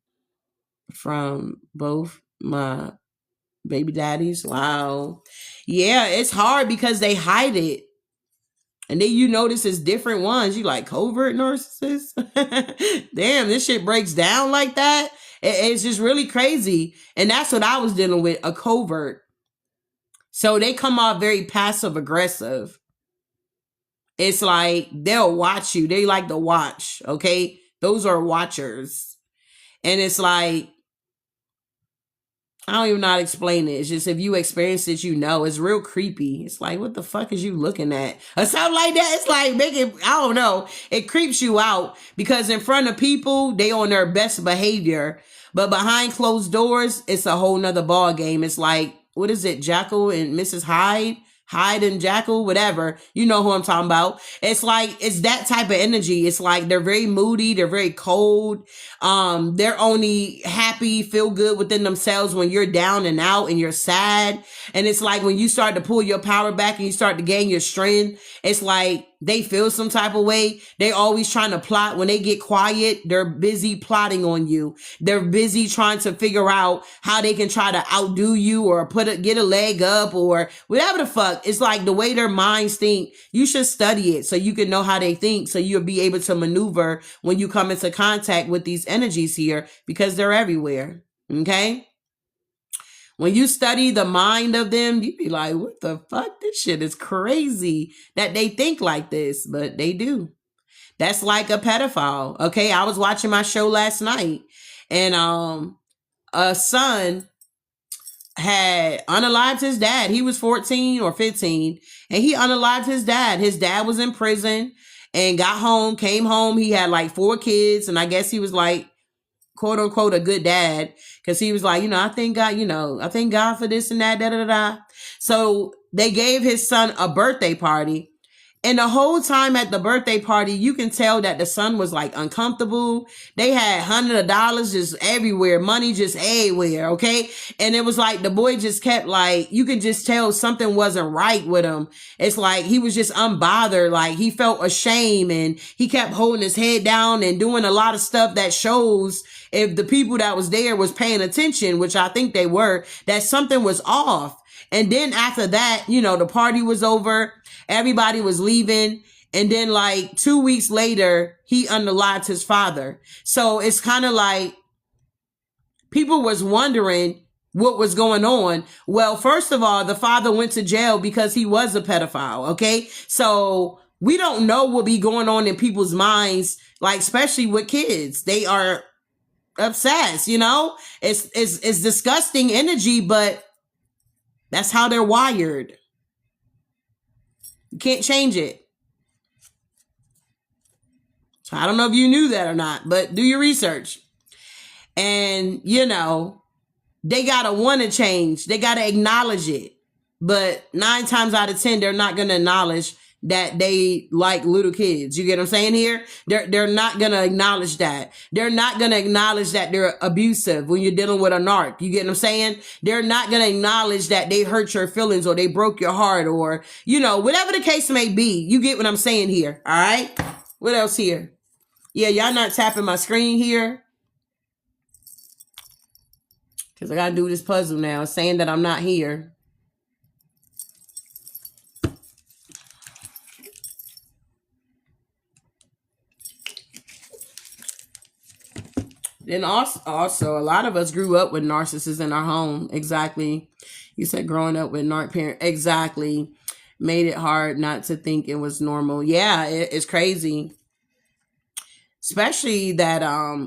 from both my baby daddies. Wow. Yeah, it's hard because they hide it. And then you notice it's different ones. You like covert narcissists. Damn, this shit breaks down like that. It's just really crazy. And that's what I was dealing with, a covert. So they come off very passive aggressive. It's like they'll watch you. They like to watch. Okay. Those are watchers. And it's like, I don't even know how to explain it. It's just if you experience it, it's real creepy. It's like, what the fuck is you looking at? Or something like that. It's like, I don't know. It creeps you out because in front of people, they on their best behavior. But behind closed doors, it's a whole nother ball game. It's like, what is it? Jekyll and Mrs. Hyde? Hyde and Jekyll, whatever. You know who I'm talking about. It's like, it's that type of energy. It's like they're very moody. They're very cold. They're only happy, feel good within themselves when you're down and out and you're sad. And it's like when you start to pull your power back and you start to gain your strength, it's like they feel some type of way. They always trying to plot. When they get quiet, they're busy plotting on you. They're busy trying to figure out how they can try to outdo you or get a leg up or whatever the fuck. It's like the way their minds think. You should study it so you can know how they think, so you'll be able to maneuver when you come into contact with these energies here, because they're everywhere. Okay? When you study the mind of them, you be like, what the fuck? This shit is crazy that they think like this, but they do. That's like a pedophile. Okay. I was watching my show last night, and a son had unalived his dad. He was 14 or 15, and he unalived his dad. His dad was in prison and came home. He had like 4 kids, and I guess he was like, quote unquote, a good dad, because he was like, I thank God, I thank God for this and that, da da da. So they gave his son a birthday party. And the whole time at the birthday party, you can tell that the son was like uncomfortable. They had $100 just everywhere, money just everywhere, okay? And it was like the boy just kept like, you could just tell something wasn't right with him. It's like he was just unbothered, like he felt ashamed, and he kept holding his head down and doing a lot of stuff that shows, if the people that was there was paying attention, which I think they were, that something was off. And then after that, the party was over. Everybody was leaving. And then like 2 weeks later, he unalived his father. So it's kind of like people was wondering what was going on. Well, first of all, the father went to jail because he was a pedophile. Okay. So we don't know what be going on in people's minds, like especially with kids. They are obsessed, it's disgusting energy, but that's how they're wired. You can't change it. So I don't know if you knew that or not, but do your research. And, they got to want to change. They got to acknowledge it. But 9 times out of 10, they're not going to acknowledge that they like little kids. You get what I'm saying here? They're not going to acknowledge that. They're not going to acknowledge that they're abusive when you're dealing with a narc. You get what I'm saying? They're not going to acknowledge that they hurt your feelings or they broke your heart or, whatever the case may be. You get what I'm saying here. All right. What else here? Yeah, y'all not tapping my screen here, because I got to do this puzzle now, saying that I'm not here. Then also, a lot of us grew up with narcissists in our home. Exactly. You said growing up with narc parent. Exactly. Made it hard not to think it was normal. Yeah, it's crazy. Especially that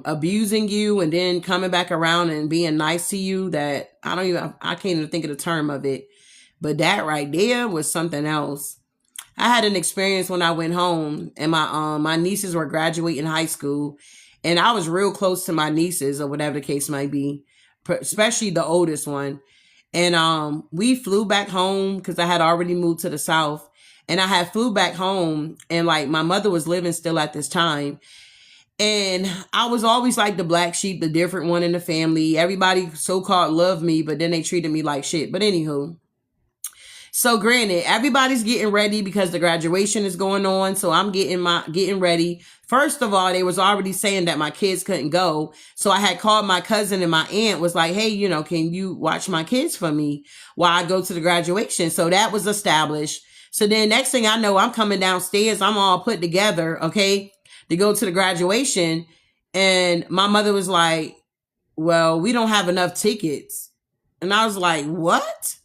abusing you and then coming back around and being nice to you, that I can't even think of the term of it. But that right there was something else. I had an experience when I went home and my nieces were graduating high school, and I was real close to my nieces or whatever the case might be, especially the oldest one. And we flew back home because I had already moved to the South, and I had flew back home, and like my mother was living still at this time. And I was always like the black sheep, the different one in the family. Everybody so-called loved me, but then they treated me like shit. But anywho, so granted, everybody's getting ready because the graduation is going on. So I'm getting ready. First of all, they was already saying that my kids couldn't go. So I had called my cousin, and my aunt was like, hey, can you watch my kids for me while I go to the graduation? So that was established. So then next thing I know, I'm coming downstairs. I'm all put together, okay, to go to the graduation. And my mother was like, well, we don't have enough tickets. And I was like, what?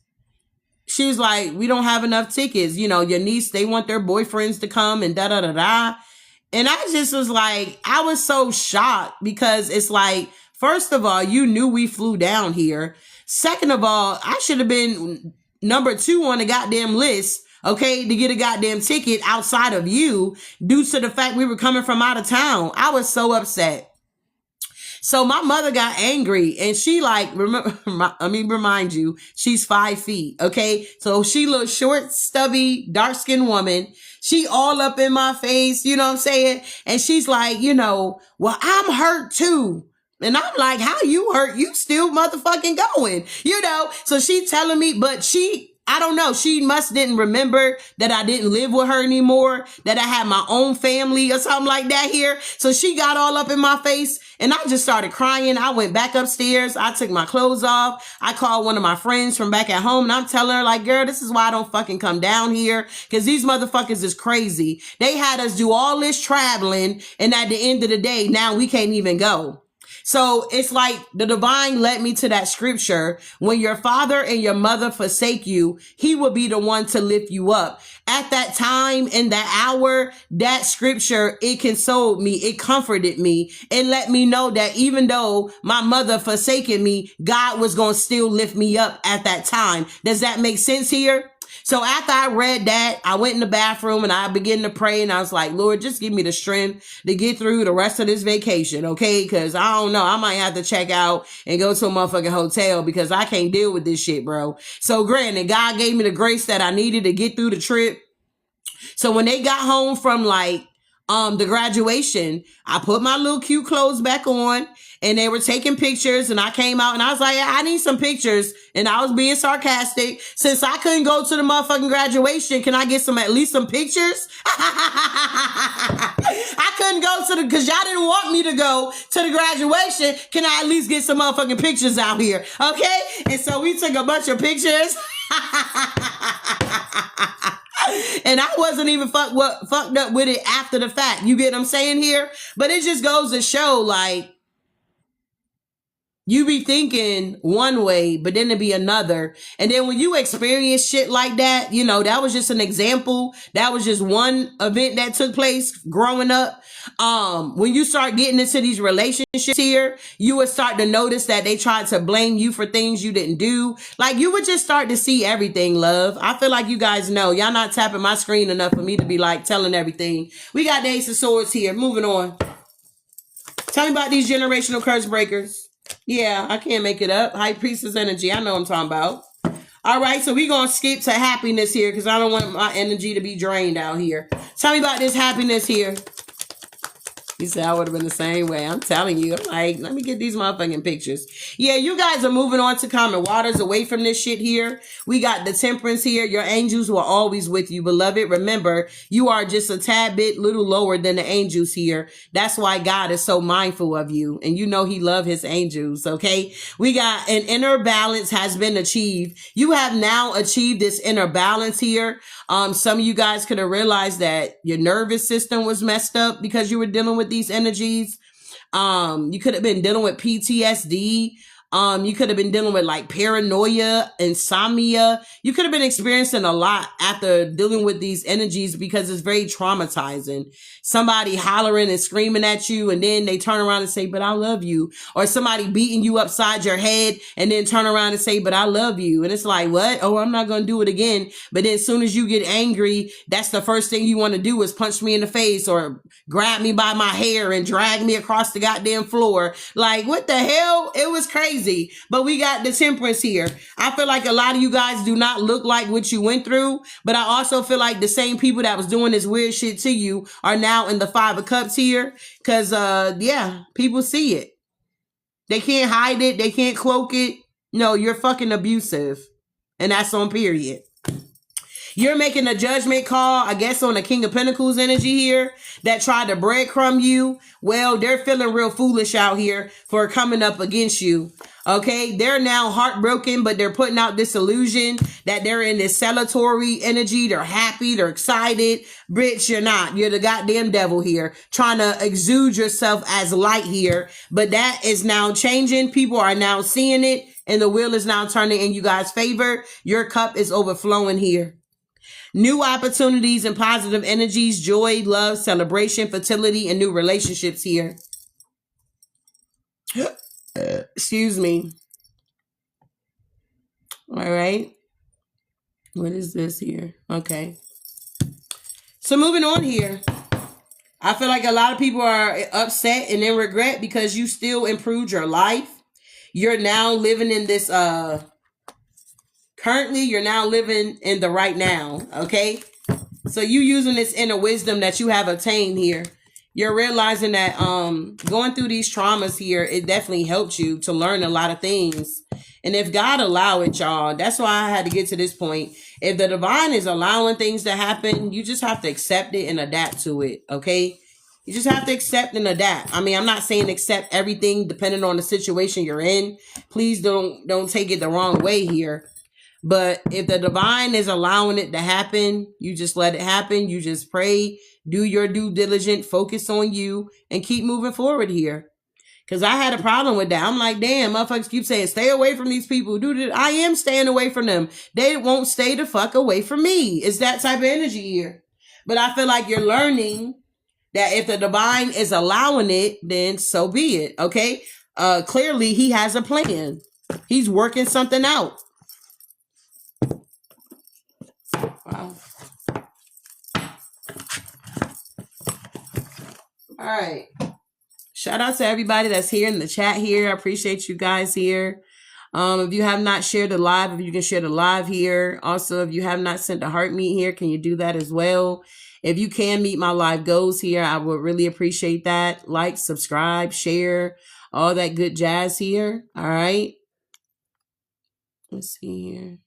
She was like, we don't have enough tickets. Your niece, they want their boyfriends to come and da da da da. And I just was like, I was so shocked because it's like, first of all, you knew we flew down here. Second of all, I should have been number 2 on the goddamn list, okay, to get a goddamn ticket outside of you due to the fact we were coming from out of town. I was so upset. So my mother got angry, and she remind you, she's 5 feet. Okay. So she looked short, stubby, dark skinned woman. She all up in my face. You know what I'm saying? And she's like, well, I'm hurt too. And I'm like, how you hurt? You still motherfucking going, So she telling me, but I don't know. She must didn't remember that I didn't live with her anymore, that I had my own family or something like that here. So she got all up in my face, and I just started crying. I went back upstairs. I took my clothes off. I called one of my friends from back at home, and I'm telling her like, girl, this is why I don't fucking come down here, because these motherfuckers is crazy. They had us do all this traveling, and at the end of the day, now we can't even go. So it's like the divine led me to that scripture. When your father and your mother forsake you, he will be the one to lift you up. At that time, in that hour, that scripture, it consoled me. It comforted me. It let me know that even though my mother forsaken me, God was going to still lift me up at that time. Does that make sense here? So after I read that, I went in the bathroom and I began to pray, and I was like, Lord, just give me the strength to get through the rest of this vacation, okay? Because I don't know, I might have to check out and go to a motherfucking hotel because I can't deal with this shit, bro. So granted, God gave me the grace that I needed to get through the trip. So when they got home from the graduation, I put my little cute clothes back on, and they were taking pictures, and I came out and I was like, I need some pictures. And I was being sarcastic. Since I couldn't go to the motherfucking graduation, can I get at least some pictures? I couldn't go because y'all didn't want me to go to the graduation. Can I at least get some motherfucking pictures out here? Okay. And so we took a bunch of pictures. And I wasn't even fucked up with it after the fact. You get what I'm saying here? But it just goes to show, like, you be thinking one way, but then it be another. And then when you experience shit like that, that was just an example. That was just one event that took place growing up. When you start getting into these relationships here, you would start to notice that they tried to blame you for things you didn't do. Like, you would just start to see everything, love. I feel like you guys know. Y'all not tapping my screen enough for me to be like telling everything. We got the Ace of Swords here. Moving on. Tell me about these generational curse breakers. Yeah, I can't make it up. High Priestess energy. I know what I'm talking about. All right, so we're going to skip to happiness here because I don't want my energy to be drained out here. Tell me about this happiness here. You said I would have been the same way. I'm telling you. I'm like, let me get these motherfucking pictures. Yeah, you guys are moving on to common waters away from this shit here. We got the temperance here. Your angels were always with you, beloved. Remember, you are just a tad bit little lower than the angels here. That's why God is so mindful of you. And he loves his angels, okay? We got an inner balance has been achieved. You have now achieved this inner balance here. Some of you guys could have realized that your nervous system was messed up because you were dealing with these energies. You could have been dealing with PTSD. You could have been dealing with like paranoia, insomnia. You could have been experiencing a lot after dealing with these energies because it's very traumatizing. Somebody hollering and screaming at you, and then they turn around and say, "But I love you." Or somebody beating you upside your head and then turn around and say, "But I love you." And it's like, what? Oh, I'm not going to do it again. But then as soon as you get angry, that's the first thing you want to do is punch me in the face or grab me by my hair and drag me across the goddamn floor. Like, what the hell? It was crazy. But we got the Temperance here. I feel like a lot of you guys do not look like what you went through, but I also feel like the same people that was doing this weird shit to you are now in the Five of Cups here. Cause yeah, people see it. They can't hide it. They can't cloak it. No, you're fucking abusive. And that's on period. You're making a judgment call, I guess, on the King of Pentacles energy here that tried to breadcrumb you. Well, they're feeling real foolish out here for coming up against you. Okay, they're now heartbroken, but they're putting out this illusion that they're in this celebratory energy. They're happy. They're excited. Bitch, you're not. You're the goddamn devil here, trying to exude yourself as light here. But that is now changing. People are now seeing it, and the wheel is now turning in you guys' favor. Your cup is overflowing here. New opportunities and positive energies, joy, love, celebration, fertility, and new relationships here. Excuse me. All right. What is this here? Okay. So moving on here. I feel like a lot of people are upset and in regret because you still improved your life. You're now living in this, currently you're now living in the right now. Okay. So you using this inner wisdom that you have attained here. You're realizing that going through these traumas here, it definitely helped you to learn a lot of things. And if God allow it, y'all, that's why I had to get to this point. If the divine is allowing things to happen, you just have to accept it and adapt to it, okay? You just have to accept and adapt. I mean, I'm not saying accept everything depending on the situation you're in. Please don't take it the wrong way here. But if the divine is allowing it to happen, you just let it happen. You just pray, do your due diligence, focus on you, and keep moving forward here. Because I had a problem with that. I'm like, damn, motherfuckers keep saying, stay away from these people. Dude, I am staying away from them. They won't stay the fuck away from me. It's that type of energy here. But I feel like you're learning that if the divine is allowing it, then so be it, okay? Clearly, he has a plan. He's working something out. Wow. All right. Shout out to everybody that's here in the chat here. I appreciate you guys here. If you have not shared the live, if you can share the live here. Also, if you have not sent a heart meet here, can you do that as well? If you can meet my live goals here, I would really appreciate that. Like, subscribe, share, all that good jazz here. All right. Let's see here.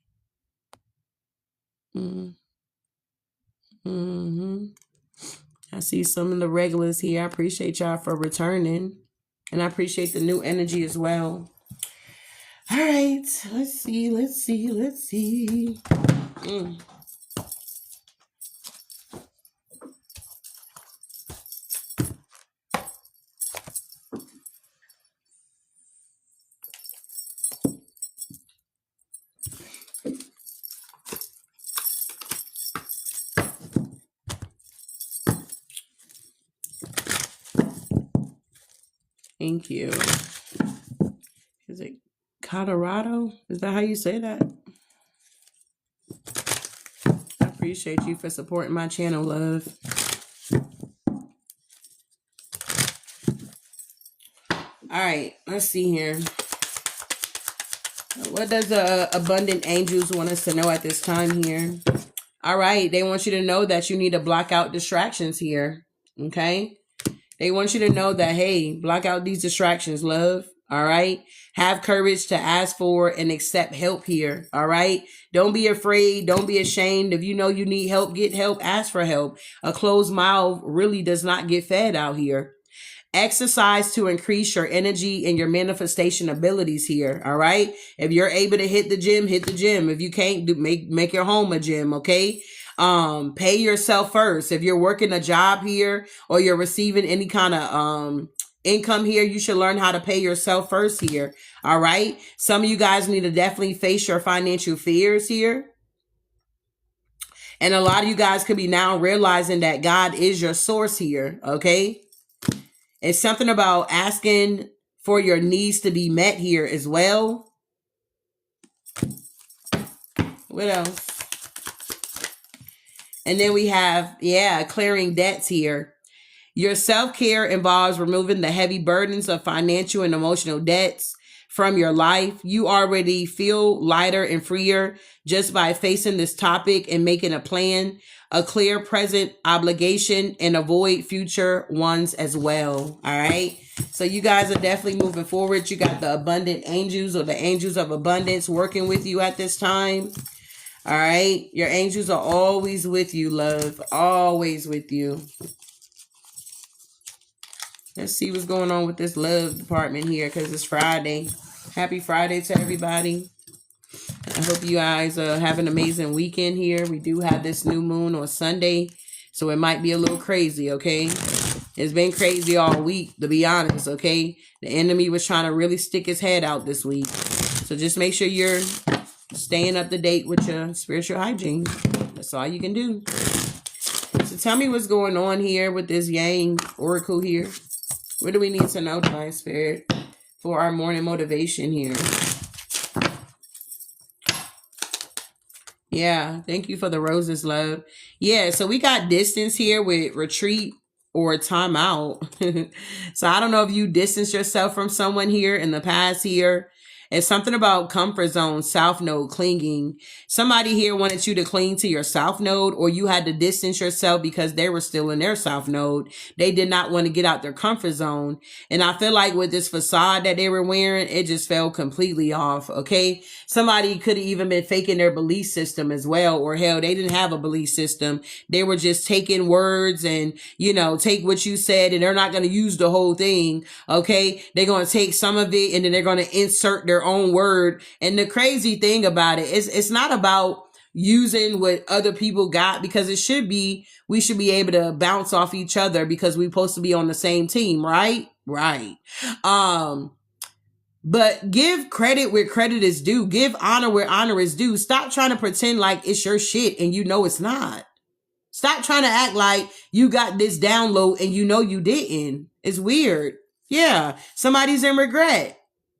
I see some of the regulars here. I appreciate y'all for returning. And I appreciate the new energy as well. All right. Let's see. Thank you. Is it Colorado? Is that how you say that? I appreciate you for supporting my channel, love. All right, let's see here. What does the abundant angels want us to know at this time here? All right, they want you to know that you need to block out distractions here, okay? They want you to know that, hey, block out these distractions, love. All right. Have courage to ask for and accept help here. All right. Don't be afraid. Don't be ashamed. If you know you need help, get help. Ask for help. A closed mouth really does not get fed out here. Exercise to increase your energy and your manifestation abilities here. All right. If you're able to hit the gym, hit the gym. If you can't, make your home a gym. Okay. Pay yourself first. If you're working a job here or you're receiving any kind of income here. You should learn how to pay yourself first here. All right. Some of you guys need to definitely face your financial fears here. And a lot of you guys could be now realizing that God is your source here. Okay. It's something about asking for your needs to be met here as well. What else? And then we have, clearing debts here. Your self-care involves removing the heavy burdens of financial and emotional debts from your life. You already feel lighter and freer just by facing this topic and making a plan, a clear present obligation, and avoid future ones as well. All right. So you guys are definitely moving forward. You got the abundant angels or the angels of abundance working with you at this time. All right. Your angels are always with you, love. Always with you. Let's see what's going on with this love department here because it's Friday. Happy Friday to everybody. I hope you guys have an amazing weekend here. We do have this new moon on Sunday, so it might be a little crazy, okay? It's been crazy all week, to be honest, okay? The enemy was trying to really stick his head out this week. So just make sure you're staying up to date with your spiritual hygiene. That's all you can do. So tell me what's going on here with this Yang Oracle here. What do we need to know, Divine Spirit, for our morning motivation here? Yeah, thank you for the roses, love. Yeah, so we got distance here with retreat or timeout. So I don't know if you distance yourself from someone here in the past here. It's something about comfort zone, south node, clinging. Somebody here wanted you to cling to your south node, or you had to distance yourself because they were still in their south node. They did not want to get out their comfort zone. And I feel like with this facade that they were wearing, it just fell completely off, okay? Somebody could have even been faking their belief system as well, or hell, they didn't have a belief system. They were just taking words and, take what you said, and they're not going to use the whole thing, okay? They're going to take some of it, and then they're going to insert their own word. And the crazy thing about it is it's not about using what other people got, because we should be able to bounce off each other because we're supposed to be on the same team, right? Right. But give credit where credit is due. Give honor where honor is due. Stop trying to pretend like it's your shit and it's not. Stop trying to act like you got this download and you didn't. It's weird. Yeah. Somebody's in regret.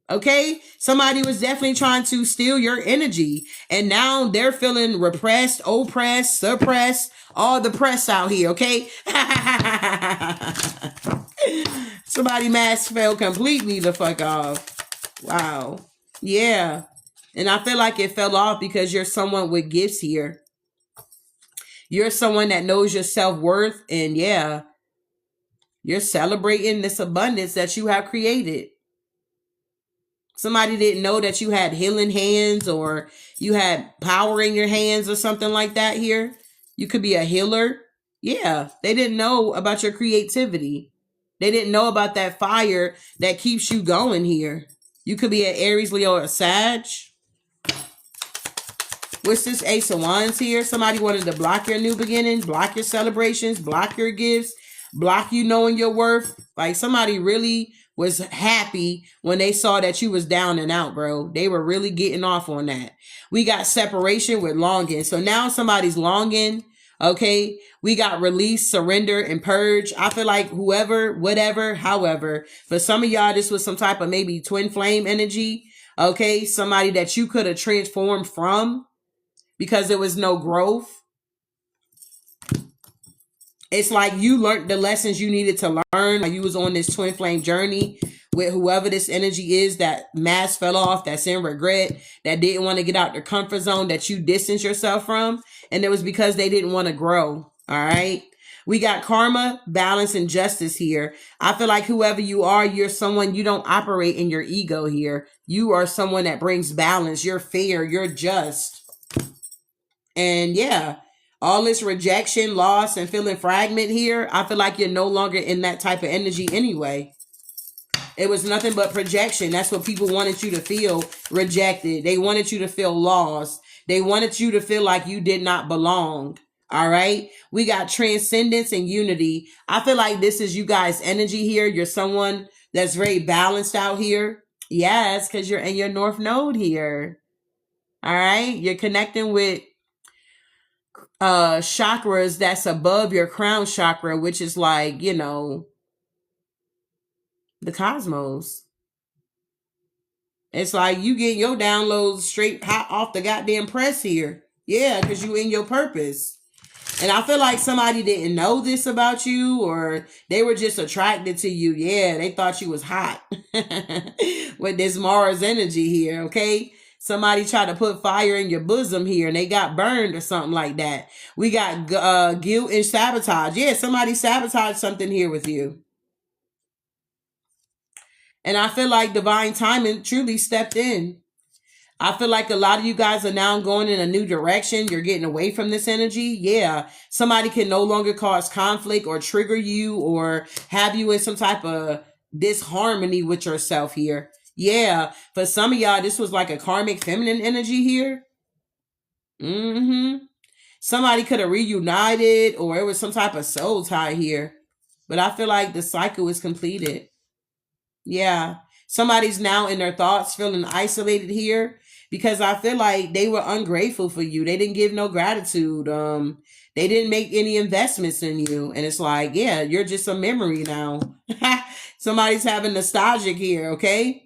Okay. Somebody was definitely trying to steal your energy, and now they're feeling repressed, oppressed, suppressed, all the press out here. Okay. Somebody mask fell completely the fuck off. Wow. Yeah. And I feel like it fell off because you're someone with gifts here. You're someone that knows your self-worth, and you're celebrating this abundance that you have created. Somebody didn't know that you had healing hands, or you had power in your hands or something like that here. You could be a healer. Yeah, they didn't know about your creativity. They didn't know about that fire that keeps you going here. You could be an Aries, Leo, or a Sag. What's this Ace of Wands here? Somebody wanted to block your new beginning, block your celebrations, block your gifts, block you knowing your worth. Like somebody really was happy when they saw that you was down and out, bro. They were really getting off on that. We got separation with longing. So now somebody's longing. Okay. We got release, surrender, and purge. I feel like whoever, whatever, however, for some of y'all, this was some type of maybe twin flame energy. Okay. Somebody that you could have transformed from because there was no growth. It's like you learned the lessons you needed to learn. Like you was on this twin flame journey with whoever this energy is that mask fell off, that's in regret, that didn't want to get out their comfort zone, that you distance yourself from. And it was because they didn't want to grow. All right. We got karma, balance, and justice here. I feel like whoever you are, you're someone, you don't operate in your ego here. You are someone that brings balance. You're fair. You're just. And all this rejection, loss, and feeling fragment here, I feel like you're no longer in that type of energy anyway. It was nothing but projection. That's what people wanted you to feel, rejected. They wanted you to feel lost. They wanted you to feel like you did not belong. All right. We got transcendence and unity. I feel like this is you guys' energy here. You're someone that's very balanced out here. Yes, because you're in your North Node here. All right. You're connecting with chakras that's above your crown chakra, which is like, the cosmos. It's like you get your downloads straight hot off the goddamn press here. Yeah, because you in your purpose. And I feel like somebody didn't know this about you, or they were just attracted to you. Yeah, they thought you was hot with this Mars energy here, okay? Somebody tried to put fire in your bosom here and they got burned or something like that. We got guilt and sabotage. Yeah, somebody sabotaged something here with you. And I feel like divine timing truly stepped in. I feel like a lot of you guys are now going in a new direction. You're getting away from this energy. Yeah. Somebody can no longer cause conflict or trigger you or have you in some type of disharmony with yourself here. Yeah. For some of y'all, this was like a karmic feminine energy here. Mm-hmm. Somebody could have reunited or it was some type of soul tie here. But I feel like the cycle is completed. Yeah. Somebody's now in their thoughts feeling isolated here because I feel like they were ungrateful for you. They didn't give no gratitude. They didn't make any investments in you. And it's like, yeah, you're just a memory now. Somebody's having nostalgic here, okay?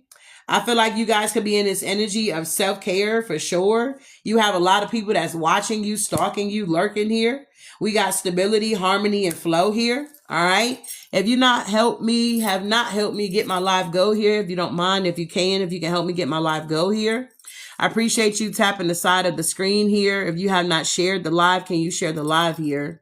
I feel like you guys could be in this energy of self-care for sure. You have a lot of people that's watching you, stalking you, lurking here. We got stability, harmony, and flow here. All right. If you have not helped me get my live go here, if you don't mind, if you can help me get my live go here. I appreciate you tapping the side of the screen here. If you have not shared the live, can you share the live here?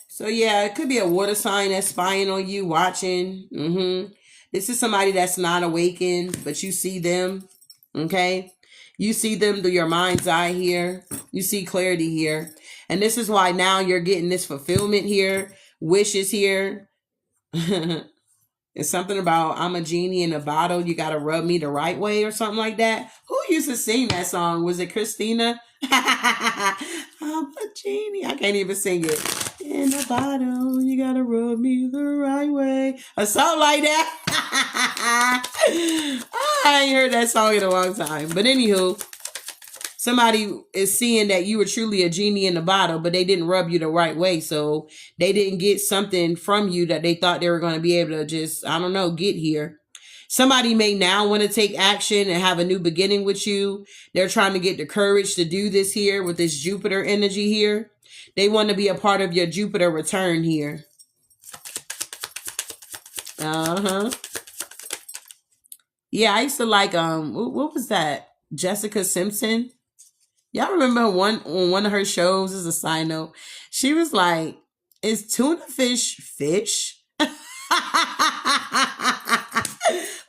So yeah, it could be a water sign that's spying on you, watching. This is somebody that's not awakened, but you see them. Okay. You see them through your mind's eye here. You see clarity here. And this is why now you're getting this fulfillment here. Wishes here. It's something about I'm a genie in a bottle. You got to rub me the right way or something like that. Who used to sing that song? Was it Christina? I'm a genie. I can't even sing it. In a bottle, you got to rub me the right way. Or something like that. I ain't heard that song in a long time. But anywho, somebody is seeing that you were truly a genie in the bottle, but they didn't rub you the right way. So they didn't get something from you that they thought they were going to be able to just, I don't know, get here. Somebody may now want to take action and have a new beginning with you. They're trying to get the courage to do this here with this Jupiter energy here. They want to be a part of your Jupiter return here. Yeah, I used to like, what was that? Jessica Simpson. Y'all remember on one of her shows, as a side note, she was like, is tuna fish?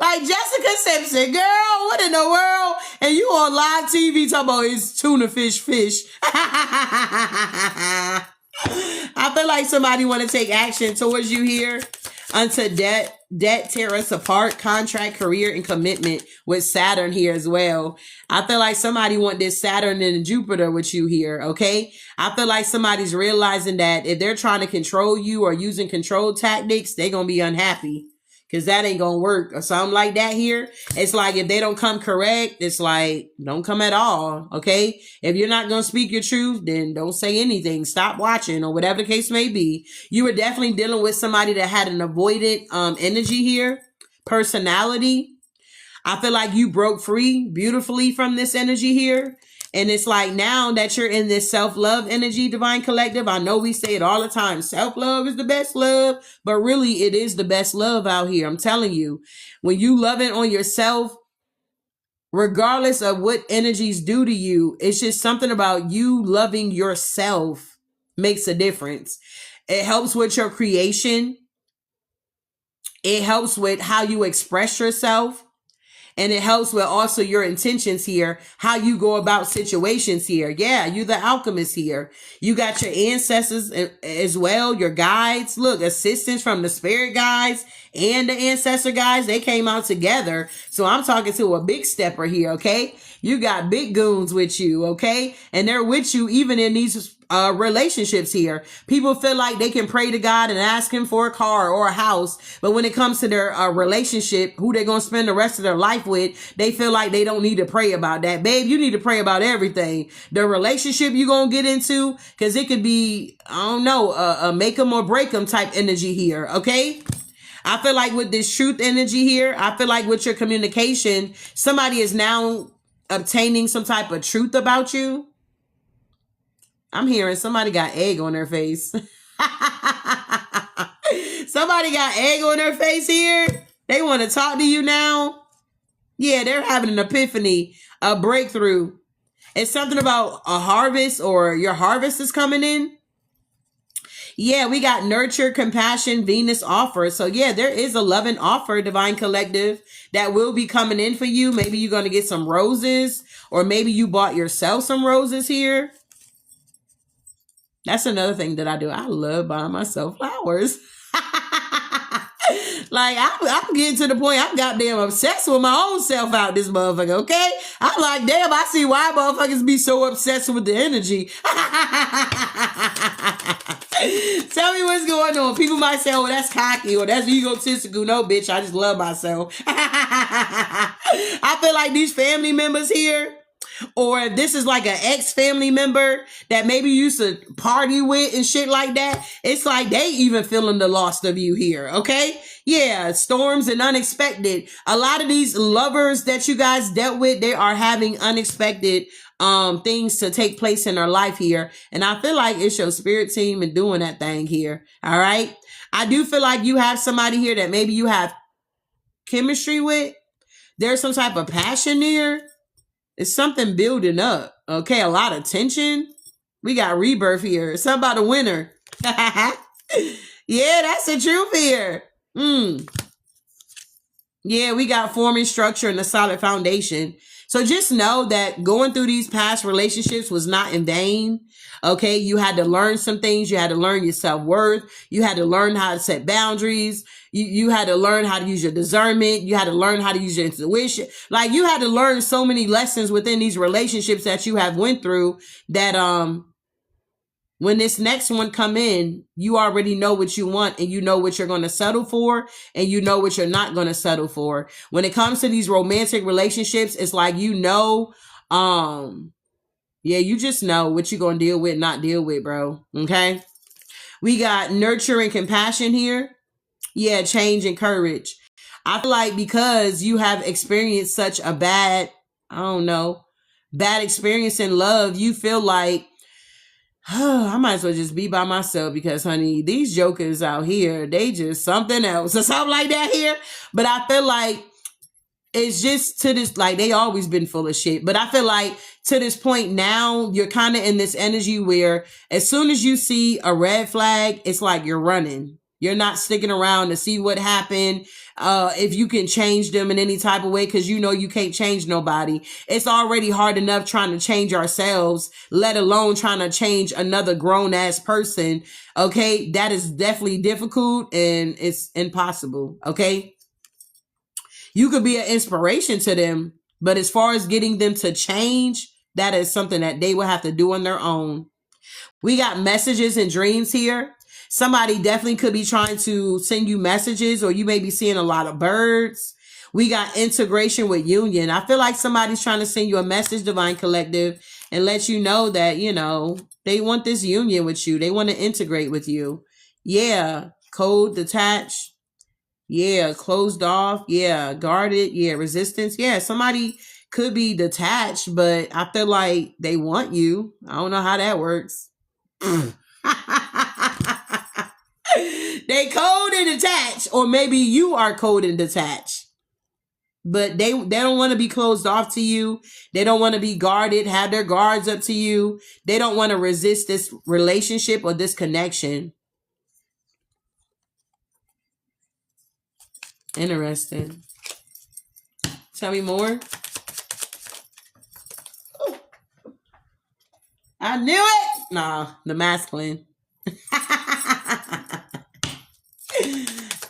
Like Jessica Simpson, girl, what in the world? And you on live TV talking about is tuna fish. I feel like somebody want to take action towards you here. Unto debt tear us apart, contract, career, and commitment with Saturn here as well. I feel like somebody want this Saturn and Jupiter with you here, okay? I feel like somebody's realizing that if they're trying to control you or using control tactics, they're going to be unhappy. Because that ain't going to work or something like that here. It's like if they don't come correct, it's like don't come at all, okay? If you're not going to speak your truth, then don't say anything. Stop watching or whatever the case may be. You were definitely dealing with somebody that had an avoidant energy here, personality. I feel like you broke free beautifully from this energy here. And it's like now that you're in this self-love energy, Divine Collective, I know we say it all the time. Self-love is the best love, but really it is the best love out here. I'm telling you, when you love it on yourself, regardless of what energies do to you, it's just something about you loving yourself makes a difference. It helps with your creation. It helps with how you express yourself. And it helps with also your intentions here, how you go about situations here. Yeah, you the alchemist here. You got your ancestors as well, your guides. Look, assistance from the spirit guides and the ancestor guys, they came out together. So I'm talking to a big stepper here, okay? You got big goons with you, okay? And they're with you even in these relationships here. People feel like they can pray to God and ask him for a car or a house, but when it comes to their relationship, who they're going to spend the rest of their life with, they feel like they don't need to pray about that. Babe, you need to pray about everything. The relationship you're going to get into, because it could be, I don't know, a make them or break them type energy here, okay? I feel like with this truth energy here, I feel like with your communication, somebody is now obtaining some type of truth about you. I'm hearing somebody got egg on their face. Somebody got egg on their face here. They want to talk to you now. Yeah, they're having an epiphany, a breakthrough. It's something about a harvest, or your harvest is coming in. Yeah, we got nurture, compassion, Venus offer. So yeah, there is a loving offer, Divine Collective, that will be coming in for you. Maybe you're going to get some roses, or maybe you bought yourself some roses here. That's another thing that I do. I love buying myself flowers. Like, I'm getting to the point, I'm goddamn obsessed with my own self out this motherfucker, okay? I'm like, damn, I see why motherfuckers be so obsessed with the energy. Tell me what's going on. People might say, oh, that's cocky, or that's egotistical. No, bitch, I just love myself. I feel like these family members here, or if this is like an ex-family member that maybe you used to party with and shit like that, it's like they even feeling the loss of you here, okay? Yeah, storms and unexpected. A lot of these lovers that you guys dealt with, they are having unexpected things to take place in their life here. And I feel like it's your spirit team and doing that thing here, all right? I do feel like you have somebody here that maybe you have chemistry with. There's some type of passion there. It's something building up. Okay, a lot of tension. We got rebirth here. It's something about a winner. Yeah, that's the truth here. Yeah, we got forming structure and a solid foundation. So just know that going through these past relationships was not in vain. Okay, you had to learn some things. You had to learn your self-worth. You had to learn how to set boundaries. You had to learn how to use your discernment. You had to learn how to use your intuition. Like, you had to learn so many lessons within these relationships that you have went through that when this next one come in, you already know what you want, and you know what you're going to settle for, and you know what you're not going to settle for. When it comes to these romantic relationships, it's like, yeah, you just know what you're going to deal with, not deal with, bro. Okay. We got nurture and compassion here. Yeah, change and courage. I feel like because you have experienced such a bad experience in love, you feel like, I might as well just be by myself, because, honey, these jokers out here, they just something else or something like that here. But I feel like it's just to this, like, they always been full of shit. But I feel like to this point now, you're kind of in this energy where as soon as you see a red flag, it's like you're running. You're not sticking around to see what happened. If you can change them in any type of way, because you know you can't change nobody. It's already hard enough trying to change ourselves, let alone trying to change another grown ass person. Okay, that is definitely difficult and it's impossible. Okay, you could be an inspiration to them, but as far as getting them to change, that is something that they will have to do on their own. We got messages and dreams here. Somebody definitely could be trying to send you messages, or you may be seeing a lot of birds. We got integration with union. I feel like somebody's trying to send you a message, Divine Collective, and let you know that, they want this union with you. They want to integrate with you. Yeah. Cold, detached. Yeah. Closed off. Yeah. Guarded. Yeah. Resistance. Yeah. Somebody could be detached, but I feel like they want you. I don't know how that works. They cold and detached, or maybe you are cold and detached, but they don't want to be closed off to you. They don't want to be guarded, have their guards up to you. They don't want to resist this relationship or this connection. Interesting. Tell me more. I knew it. Nah, the masculine.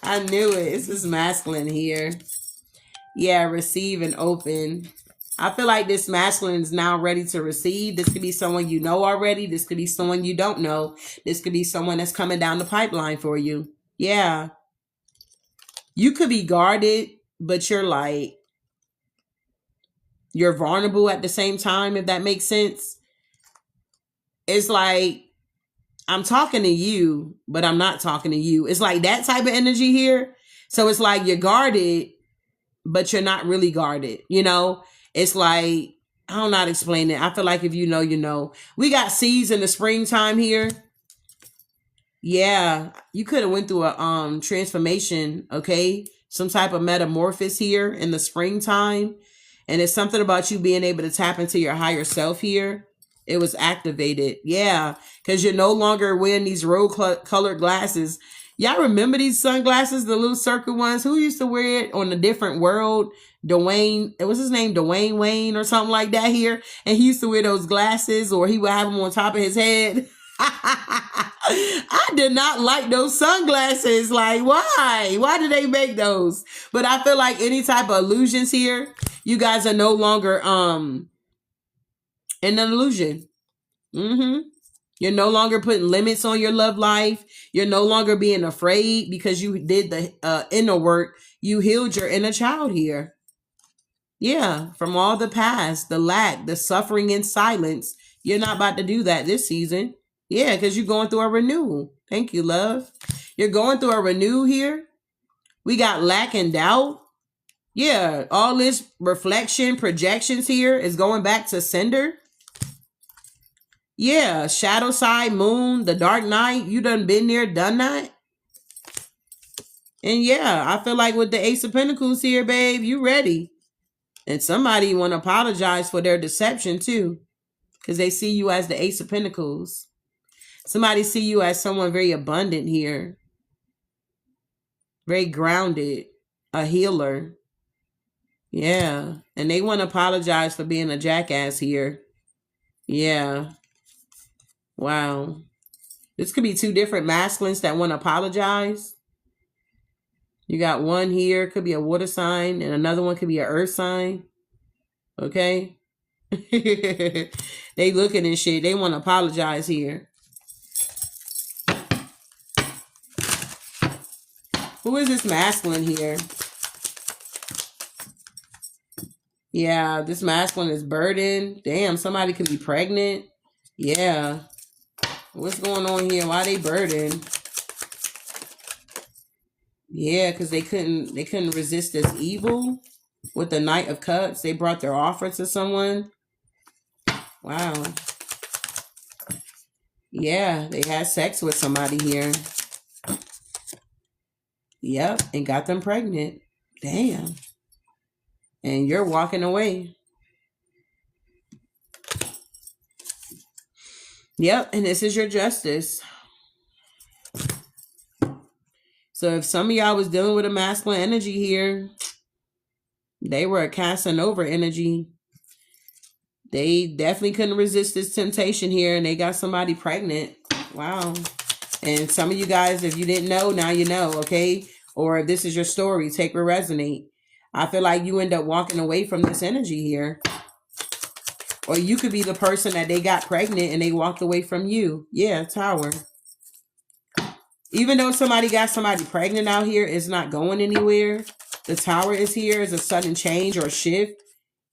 I knew it. This is masculine here. Yeah, receive and open. I feel like this masculine is now ready to receive. This could be someone you know already. This could be someone you don't know. This could be someone that's coming down the pipeline for you. Yeah. You could be guarded, but you're vulnerable at the same time, if that makes sense. It's like, I'm talking to you, but I'm not talking to you. It's like that type of energy here. So it's like you're guarded, but you're not really guarded. You know, it's like, I don't know how to explain it. I feel like if you know, you know. We got seeds in the springtime here. Yeah, you could have went through a transformation, okay? Some type of metamorphosis here in the springtime. And it's something about you being able to tap into your higher self here. It was activated. Yeah, because you're no longer wearing these rose-colored glasses. Y'all remember these sunglasses, the little circle ones? Who used to wear it on A Different World? Dwayne, it was his name, Dwayne Wayne or something like that here. And he used to wear those glasses, or he would have them on top of his head. I did not like those sunglasses. Like, why? Why did they make those? But I feel like any type of illusions here, you guys are no longer in an illusion. You're no longer putting limits on your love life. You're no longer being afraid because you did the inner work. You healed your inner child here. Yeah, from all the past, the lack, the suffering in silence. You're not about to do that this season. Yeah, because you're going through a renewal. Thank you, love. You're going through a renewal here. We got lack and doubt. Yeah, all this reflection, projections here is going back to sender. Yeah, shadow side, moon, the dark night. You done been there, done that. And yeah, I feel like with the Ace of Pentacles here, babe, you ready. And somebody want to apologize for their deception too. Because they see you as the Ace of Pentacles. Somebody see you as someone very abundant here. Very grounded. A healer. Yeah. And they want to apologize for being a jackass here. Yeah. Wow. This could be two different masculines that want to apologize. You got one here, could be a water sign, and another one could be an earth sign. Okay? They looking and shit. They want to apologize here. Who is this masculine here? Yeah, this masculine is burdened. Damn, somebody could be pregnant. Yeah. What's going on here? Why they burdened? Yeah, because they couldn't resist this evil. With the Knight of Cups, they brought their offer to someone. Wow. Yeah, they had sex with somebody here. Yep, and got them pregnant. Damn. And you're walking away. Yep, and this is your justice. So if some of y'all was dealing with a masculine energy here, they were a Casanova energy. They definitely couldn't resist this temptation here, and they got somebody pregnant. Wow. And some of you guys, if you didn't know, now you know, okay? Or if this is your story, take or resonate. I feel like you end up walking away from this energy here. Or you could be the person that they got pregnant and they walked away from you. Yeah, Tower. Even though somebody got somebody pregnant out here, it's not going anywhere. The Tower is here as a sudden change or shift.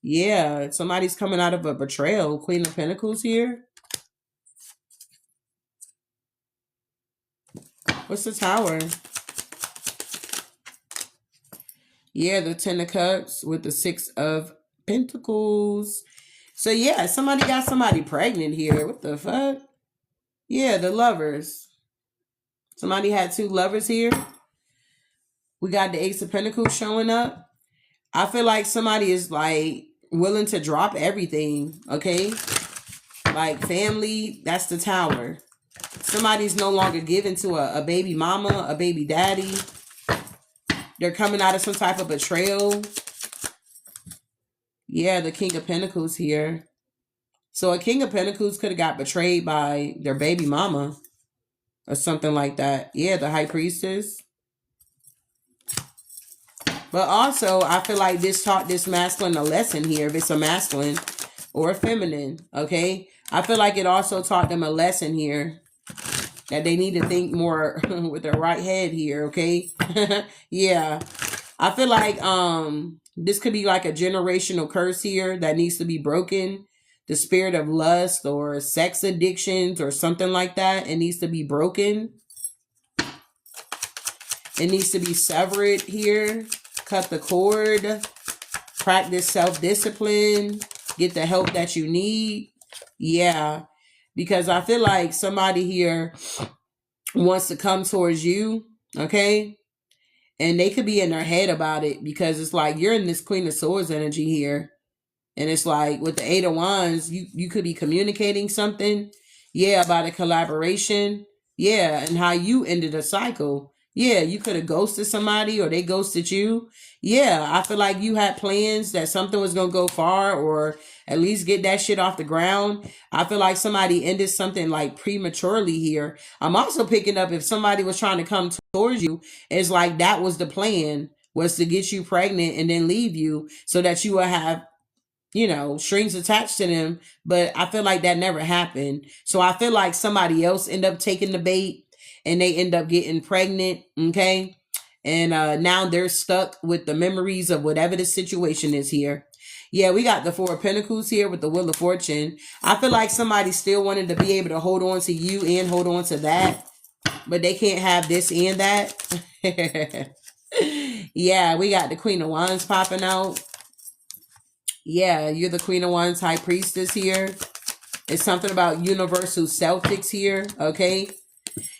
Yeah, somebody's coming out of a betrayal. Queen of Pentacles here. What's the Tower? Yeah, the Ten of Cups with the Six of Pentacles. So yeah, somebody got somebody pregnant here. What the fuck? Yeah, the Lovers. Somebody had two lovers here. We got the Ace of Pentacles showing up. I feel like somebody is like willing to drop everything, okay? Like family, that's the Tower. Somebody's no longer given to a baby mama, a baby daddy. They're coming out of some type of betrayal. Yeah, the King of Pentacles here. So a King of Pentacles could have got betrayed by their baby mama or something like that. Yeah, the High Priestess. But also, I feel like this taught this masculine a lesson here, if it's a masculine or a feminine, okay? I feel like it also taught them a lesson here that they need to think more with their right head here, okay? Yeah. I feel like this could be like a generational curse here that needs to be broken. The spirit of lust or sex addictions or something like that. It needs to be broken. It needs to be severed here. Cut the cord. Practice self-discipline. Get the help that you need. Yeah. Because I feel like somebody here wants to come towards you. Okay. And they could be in their head about it because it's like you're in this Queen of Swords energy here. And it's like with the Eight of Wands, you could be communicating something. Yeah, about a collaboration. Yeah, and how you ended a cycle. Yeah, you could have ghosted somebody or they ghosted you. Yeah, I feel like you had plans that something was going to go far or at least get that shit off the ground. I feel like somebody ended something like prematurely here. I'm also picking up if somebody was trying to come towards you, it's like that was the plan, was to get you pregnant and then leave you so that you will have, you know, strings attached to them. But I feel like that never happened. So I feel like somebody else end up taking the bait and they end up getting pregnant. Okay. And now they're stuck with the memories of whatever the situation is here. Yeah, we got the Four of Pentacles here with the Wheel of Fortune. I feel like somebody still wanted to be able to hold on to you and hold on to that, but they can't have this and that. Yeah, we got the Queen of Wands popping out. Yeah, you're the Queen of Wands, High Priestess here. It's something about universal Celtics here, okay?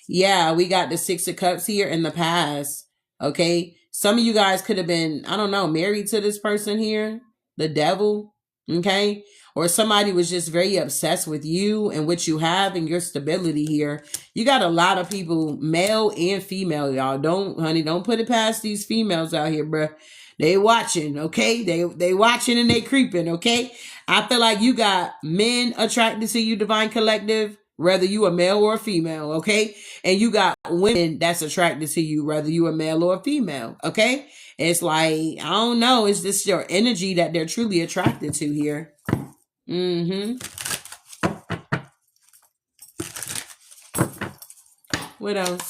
Yeah, we got the Six of Cups here in the past, okay? Some of you guys could have been, I don't know, married to this person here, the devil, okay? Or somebody was just very obsessed with you and what you have and your stability here. You got a lot of people, male and female, y'all. Don't put it past these females out here, bruh. They watching, okay? They watching and they creeping, okay? I feel like you got men attracted to you, Divine Collective, whether you a male or a female, okay? And you got women that's attracted to you, whether you a male or a female, okay? It's like, I don't know, it's just your energy that they're truly attracted to here. What else?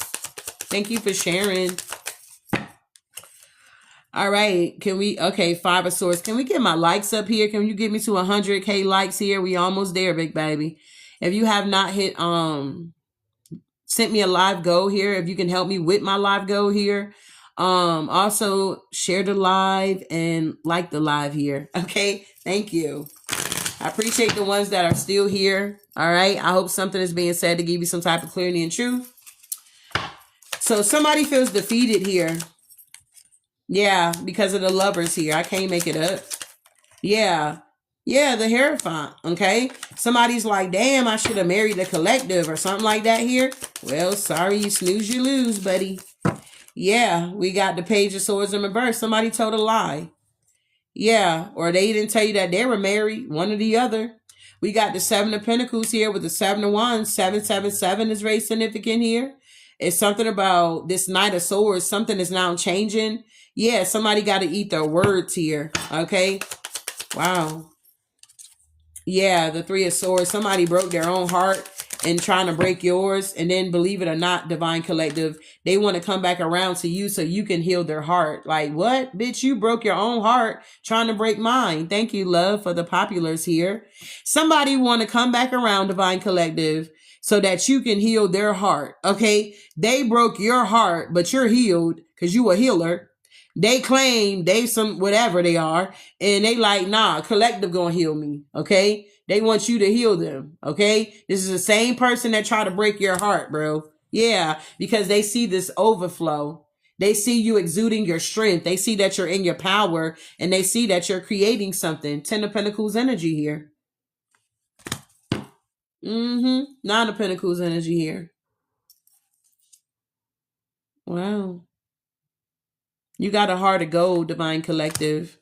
Thank you for sharing. All right, can we, okay, Five of Swords. Can we get my likes up here? Can you get me to 100K likes here? We almost there, big baby. If you have not hit, sent me a live goal here, if you can help me with my live goal here. Also share the live and like the live here. Okay, thank you. I appreciate the ones that are still here. All right, I hope something is being said to give you some type of clarity and truth. So somebody feels defeated here. Yeah, because of the Lovers here. I can't make it up. Yeah. Yeah, the Hierophant. Okay. Somebody's like, damn, I should have married the Collective or something like that here. Well, sorry, you snooze, you lose, buddy. Yeah, we got the Page of Swords in reverse. Somebody told a lie. Yeah, or they didn't tell you that they were married. One or the other. We got the Seven of Pentacles here with the Seven of Wands. 777 is very significant here. It's something about this Knight of Swords. Something is now changing. Yeah, somebody got to eat their words here. Okay. Wow. Yeah, the Three of Swords. Somebody broke their own heart and trying to break yours. And then, believe it or not, Divine Collective, they want to come back around to you so you can heal their heart. Like, what? Bitch, you broke your own heart trying to break mine. Thank you, love, for the populars here. Somebody want to come back around, Divine Collective, so that you can heal their heart. Okay? They broke your heart, but you're healed because you a healer. They claim they some whatever they are, and they like, nah, Collective gonna heal me. Okay, they want you to heal them. Okay, this is the same person that try to break your heart, bro. Yeah, because they see this overflow. They see you exuding your strength. They see that you're in your power, and they see that you're creating something. Ten of Pentacles energy here. Nine of Pentacles energy here. Wow. You got a heart of gold, Divine Collective.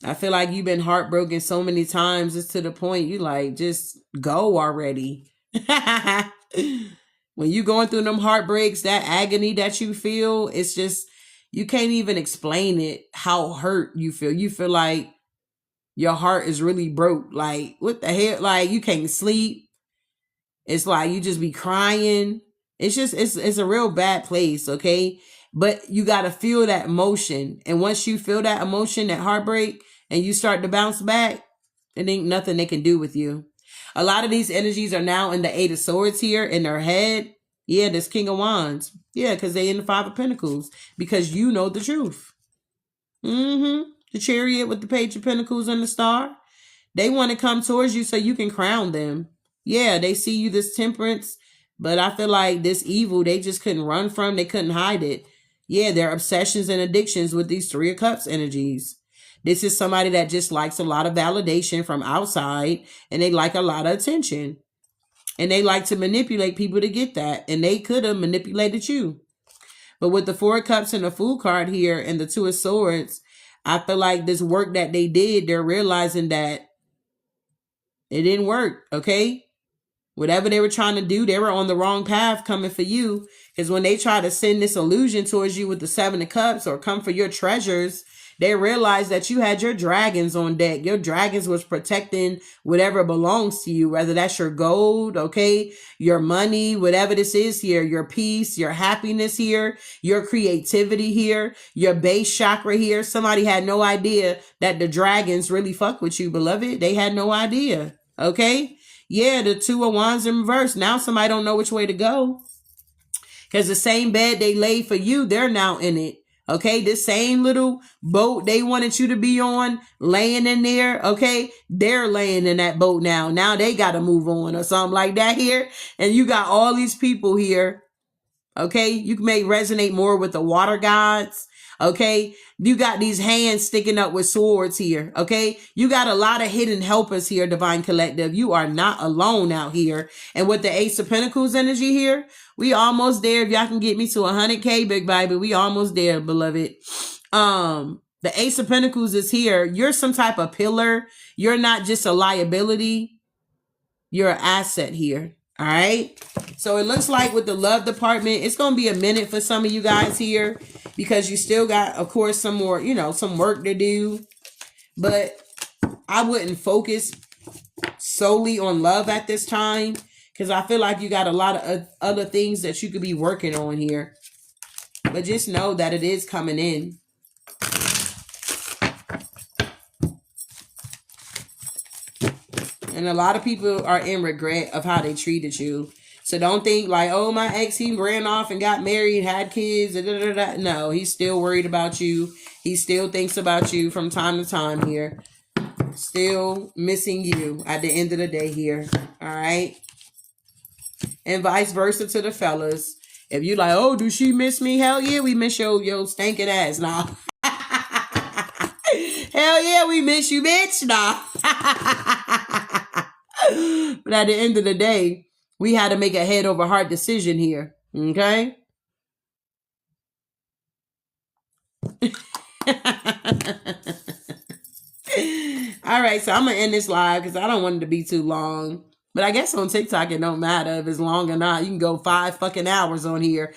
I feel like you've been heartbroken so many times. It's to the point you like, just go already. When you going through them heartbreaks, that agony that you feel, it's just, you can't even explain it, how hurt you feel. You feel like your heart is really broke. Like, what the hell? Like, you can't sleep. It's like you just be crying. It's just, it's a real bad place, okay? But you got to feel that emotion. And once you feel that emotion, that heartbreak, and you start to bounce back, it ain't nothing they can do with you. A lot of these energies are now in the Eight of Swords here in their head. Yeah, this King of Wands. Yeah, because they in the Five of Pentacles. Because you know the truth. The Chariot with the Page of Pentacles and the Star. They want to come towards you so you can crown them. Yeah, they see you this Temperance, but I feel like this evil they just couldn't run from. They couldn't hide it. Yeah, their obsessions and addictions with these Three of Cups energies. This is somebody that just likes a lot of validation from outside, and they like a lot of attention. And they like to manipulate people to get that. And they could have manipulated you. But with the Four of Cups and the Fool card here and the Two of Swords, I feel like this work that they did, they're realizing that it didn't work, okay? Whatever they were trying to do, they were on the wrong path coming for you. Because when they try to send this illusion towards you with the Seven of Cups or come for your treasures, they realized that you had your dragons on deck. Your dragons was protecting whatever belongs to you, whether that's your gold, okay, your money, whatever this is here, your peace, your happiness here, your creativity here, your base chakra here. Somebody had no idea that the dragons really fuck with you, beloved. They had no idea, okay? Yeah, the Two of Wands in reverse. Now somebody don't know which way to go. Because the same bed they laid for you, they're now in it. Okay, this same little boat they wanted you to be on, laying in there, okay, they're laying in that boat now. Now they got to move on or something like that here. And you got all these people here, okay? You may resonate more with the water gods, okay? You got these hands sticking up with swords here, okay? You got a lot of hidden helpers here, Divine Collective. You are not alone out here. And with the Ace of Pentacles energy here, we almost there. If y'all can get me to 100K, big baby, we almost there, beloved. The Ace of Pentacles is here. You're some type of pillar. You're not just a liability. You're an asset here. All right. So it looks like with the love department, it's going to be a minute for some of you guys here because you still got, of course, some more, you know, some work to do. But I wouldn't focus solely on love at this time because I feel like you got a lot of other things that you could be working on here. But just know that it is coming in. And a lot of people are in regret of how they treated you. So don't think like, oh, my ex, he ran off and got married, had kids. Da, da, da, da. No, he's still worried about you. He still thinks about you from time to time here. Still missing you at the end of the day here. All right. And vice versa to the fellas. If you like, oh, do she miss me? Hell yeah, we miss your stinking ass. Nah. Hell yeah, we miss you, bitch. Nah. But at the end of the day, we had to make a head over heart decision here. Okay? All right, so I'm going to end this live because I don't want it to be too long. But I guess on TikTok, it don't matter if it's long or not. You can go 5 fucking hours on here.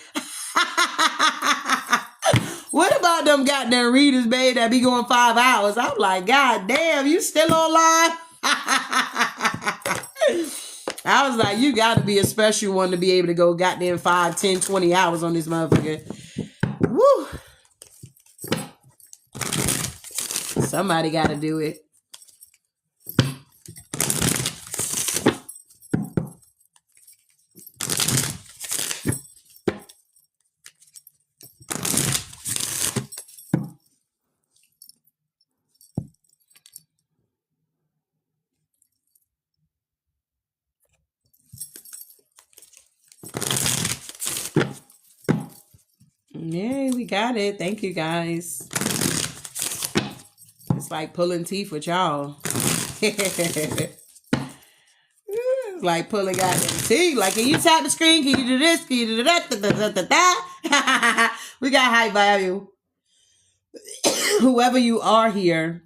What about them goddamn readers, babe, that be going 5 hours? I'm like, God damn, you still online? I was like, you got to be a special one to be able to go goddamn 5, 10, 20 hours on this motherfucker. Woo. Somebody got to do it. Yay, we got it. Thank you, guys. It's like pulling teeth with y'all. It's like pulling goddamn teeth. Like, can you tap the screen? Can you do this? Can you do that? We got high value. Whoever you are here,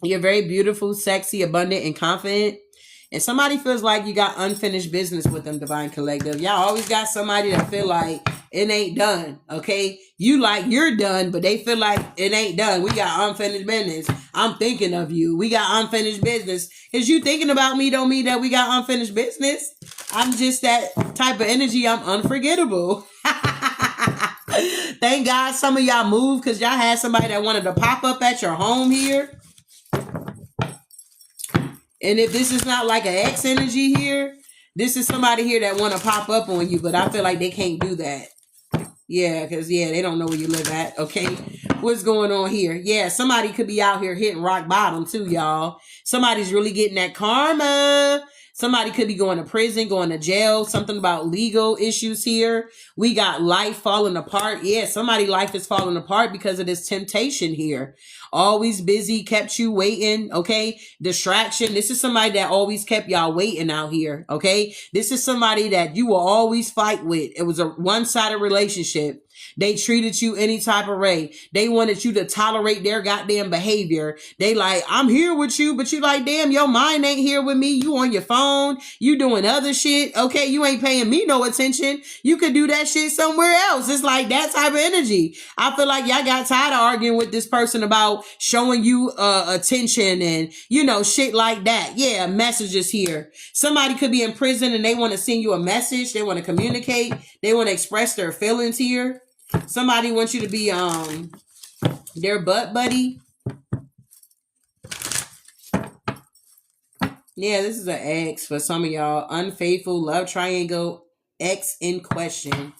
You're very beautiful, sexy, abundant, and confident. And somebody feels like you got unfinished business with them, Divine Collective. Y'all always got somebody that feel like it ain't done, okay? You like you're done, but they feel like it ain't done. We got unfinished business. I'm thinking of you. We got unfinished business. Is you thinking about me don't mean that we got unfinished business. I'm just that type of energy. I'm unforgettable. Thank God some of y'all moved because y'all had somebody that wanted to pop up at your home here. And if this is not like an ex energy here, this is somebody here that want to pop up on you, but I feel like they can't do that. Yeah, because, they don't know where you live at, okay? What's going on here? Yeah, somebody could be out here hitting rock bottom too, y'all. Somebody's really getting that karma. Somebody could be going to prison, going to jail, something about legal issues here. We got life falling apart. Yeah, somebody's life is falling apart because of this temptation here. Always busy, kept you waiting, okay? Distraction. This is somebody that always kept y'all waiting out here, okay? This is somebody that you will always fight with. It was a one-sided relationship. They treated you any type of way. They wanted you to tolerate their goddamn behavior. They like, I'm here with you, but you like, damn, your mind ain't here with me. You on your phone. You doing other shit. Okay, you ain't paying me no attention. You could do that shit somewhere else. It's like that type of energy. I feel like y'all got tired of arguing with this person about showing you attention and, shit like that. Yeah, messages here. Somebody could be in prison and they want to send you a message. They want to communicate. They want to express their feelings here. Somebody wants you to be their butt buddy. Yeah, this is an ex for some of y'all. Unfaithful, love triangle, ex in question.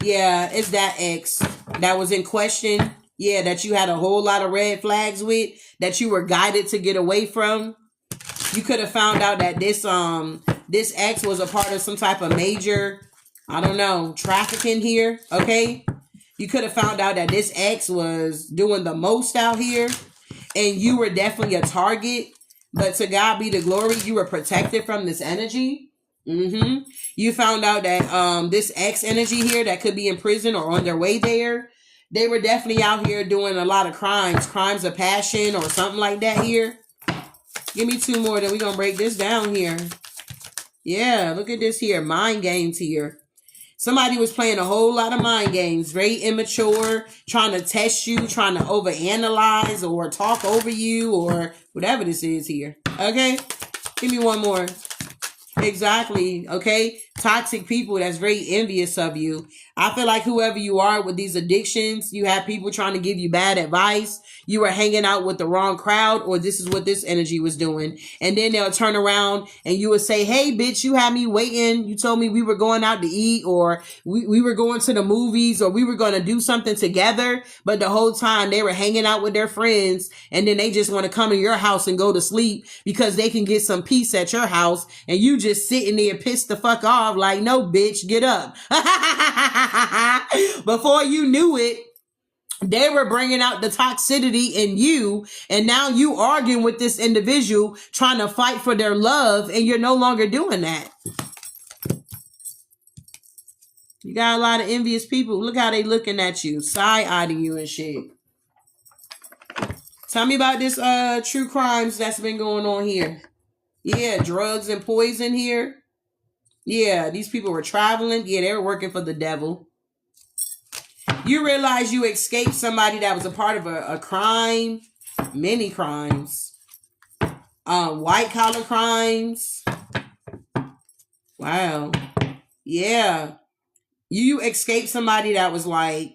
Yeah, it's that ex that was in question. Yeah, that you had a whole lot of red flags with, that you were guided to get away from. You could have found out that this ex was a part of some type of major, I don't know, trafficking here, okay? You could have found out that this ex was doing the most out here and you were definitely a target, but to God be the glory, you were protected from this energy. You found out that this ex energy here that could be in prison or on their way there, they were definitely out here doing a lot of crimes of passion or something like that here. Give me two more, then we're going to break this down here. Yeah, look at this here, mind games here. Somebody was playing a whole lot of mind games, very immature, trying to test you, trying to overanalyze or talk over you or whatever this is here. Okay? Give me one more. Exactly. Okay? Toxic people that's very envious of you. I feel like whoever you are with these addictions, you have people trying to give you bad advice. You were hanging out with the wrong crowd, or this is what this energy was doing. And then they'll turn around and you would say, hey, bitch, you had me waiting. You told me we were going out to eat, or we were going to the movies, or we were going to do something together. But the whole time they were hanging out with their friends, and then they just want to come in your house and go to sleep because they can get some peace at your house. And you just sitting there pissed the fuck off like, no, bitch, get up. Before you knew it, they were bringing out the toxicity in you, and now you arguing with this individual trying to fight for their love, and you're no longer doing that. You got a lot of envious people. Look how they looking at you, side-eyeing you and shit. Tell me about this true crimes that's been going on here. Yeah, drugs and poison here. Yeah, these people were traveling. Yeah, they were working for the devil. You realize you escaped somebody that was a part of a crime, many crimes, white collar crimes. Wow. Yeah. You escaped somebody that was like,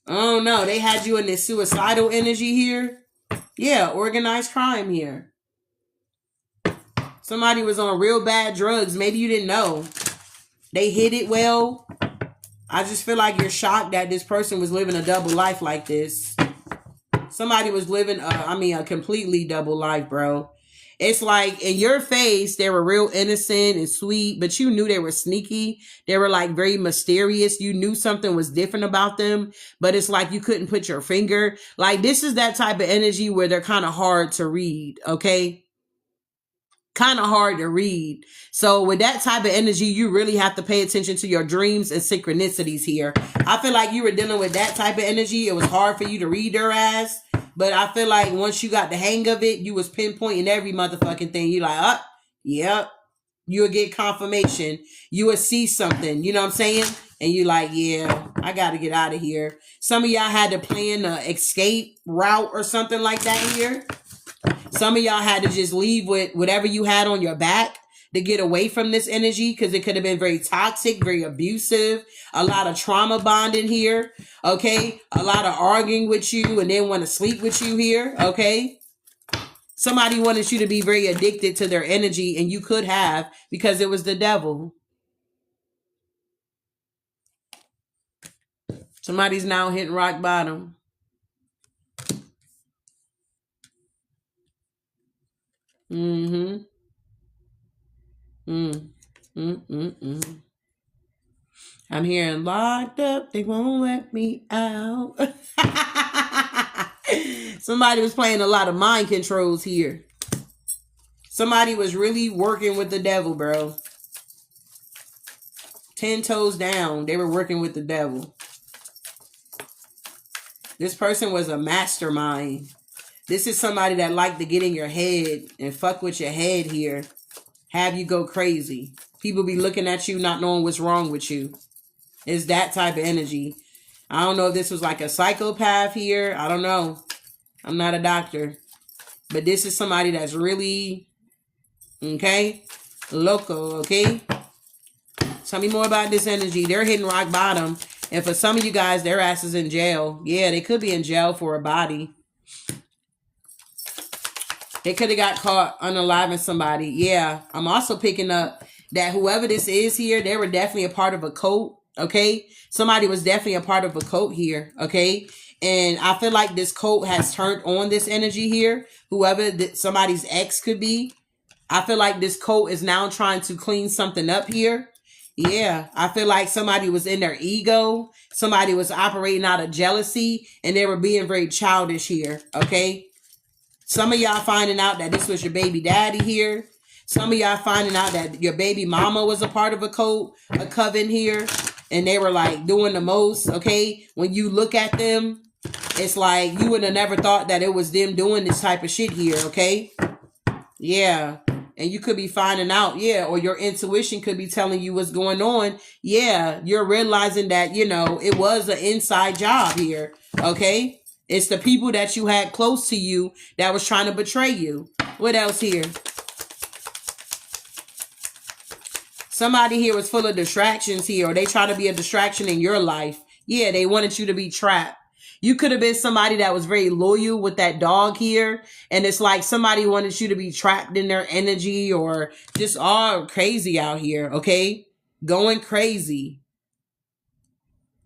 oh no, they had you in this suicidal energy here. Yeah, organized crime here. Somebody was on real bad drugs. Maybe you didn't know. They hid it well. I just feel like you're shocked that this person was living a double life like this. Somebody was living, a completely double life, bro. It's like in your face, they were real innocent and sweet, but you knew they were sneaky. They were like very mysterious. You knew something was different about them, but it's like you couldn't put your finger. Like this is that type of energy where they're kind of hard to read, okay? Kind of hard to read. So with that type of energy, you really have to pay attention to your dreams and synchronicities here. I feel like you were dealing with that type of energy. It was hard for you to read their ass. But I feel like once you got the hang of it, you was pinpointing every motherfucking thing. You like, yep. You'll get confirmation. You will see something. You know what I'm saying? And you like, yeah, I got to get out of here. Some of y'all had to plan an escape route or something like that here. Some of y'all had to just leave with whatever you had on your back to get away from this energy, because it could have been very toxic, very abusive, a lot of trauma bonding here, okay? A lot of arguing with you and then want to sleep with you here, okay? Somebody wanted you to be very addicted to their energy, and you could have, because it was the devil. Somebody's now hitting rock bottom. Mm-hmm. I'm hearing locked up, they won't let me out. Somebody was playing a lot of mind controls here. Somebody was really working with the devil, bro. 10 toes down, they were working with the devil. This person was a mastermind. This is somebody that liked to get in your head and fuck with your head here. Have you go crazy. People be looking at you not knowing what's wrong with you. It's that type of energy. I don't know if this was like a psychopath here. I don't know. I'm not a doctor. But this is somebody that's really, okay, loco, okay? Tell me more about this energy. They're hitting rock bottom. And for some of you guys, their ass is in jail. Yeah, they could be in jail for a body. They could have got caught unaliving somebody. Yeah, I'm also picking up that whoever this is here, they were definitely a part of a cult, okay? Somebody was definitely a part of a cult here, okay? And I feel like this cult has turned on this energy here. Whoever somebody's ex could be. I feel like this cult is now trying to clean something up here. Yeah, I feel like somebody was in their ego. Somebody was operating out of jealousy, and they were being very childish here, okay? Some of y'all finding out that this was your baby daddy here. Some of y'all finding out that your baby mama was a part of a cult, a coven here, and they were like doing the most, okay? When you look at them, it's like you would have never thought that it was them doing this type of shit here, okay? Yeah. And you could be finding out, yeah, or your intuition could be telling you what's going on. Yeah, you're realizing that, you know, it was an inside job here, okay? It's the people that you had close to you that was trying to betray you. What else here? Somebody here was full of distractions here, or they try to be a distraction in your life. Yeah, they wanted you to be trapped. You could have been somebody that was very loyal with that dog here. And it's like somebody wanted you to be trapped in their energy, or just all crazy out here, okay? Going crazy.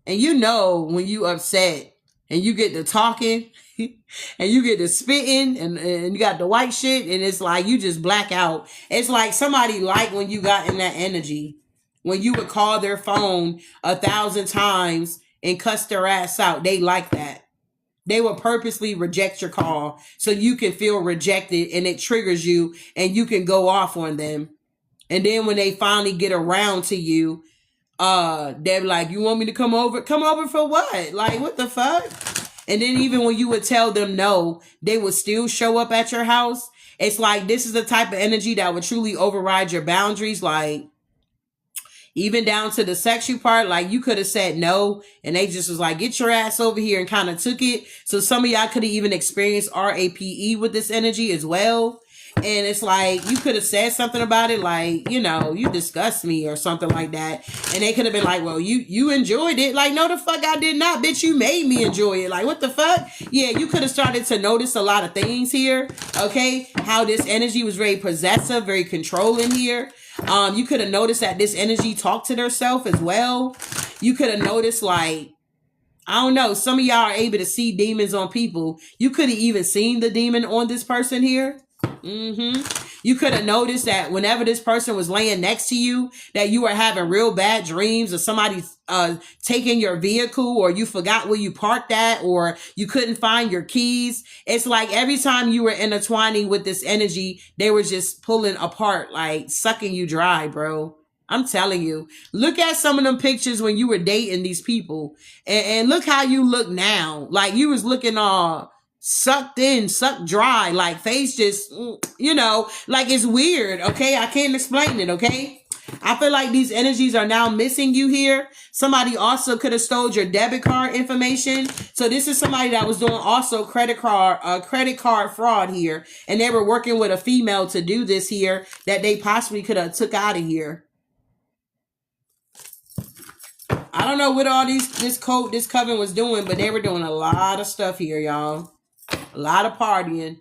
And you know when you upset and you get to talking and you get to spitting and you got the white shit, and it's like you just black out. It's like somebody like when you got in that energy, when you would call their phone 1,000 times and cuss their ass out. They like that. They will purposely reject your call so you can feel rejected, and it triggers you and you can go off on them. And then when they finally get around to you, they're like, you want me to come over? Come over for what? Like, what the fuck? And then even when you would tell them no, they would still show up at your house. It's like, this is the type of energy that would truly override your boundaries. Like, even down to the sexual part, like you could have said no, and they just was like, get your ass over here, and kind of took it. So some of y'all could have even experienced RAPE with this energy as well. And it's like, you could have said something about it, like, you know, you disgust me or something like that. And they could have been like, well, you enjoyed it. Like, no, the fuck I did not, bitch. You made me enjoy it. Like, what the fuck? Yeah, you could have started to notice a lot of things here. Okay. How this energy was very possessive, very controlling here. You could have noticed that this energy talked to herself as well. You could have noticed, like, I don't know, some of y'all are able to see demons on people. You could have even seen the demon on this person here. You could have noticed that whenever this person was laying next to you, that you were having real bad dreams, or somebody taking your vehicle, or you forgot where you parked at, or you couldn't find your keys. It's like every time you were intertwining with this energy, they were just pulling apart, like sucking you dry, bro. I'm telling you, look at some of them pictures when you were dating these people, and look how you look now. Like you was looking all sucked in, sucked dry, like face just, like it's weird. Okay, I can't explain it. Okay, I feel like these energies are now missing you here. Somebody also could have stole your debit card information. So this is somebody that was doing also credit card fraud here, and they were working with a female to do this here that they possibly could have took out of here. I don't know what all this coven was doing, but they were doing a lot of stuff here, y'all. A lot of partying,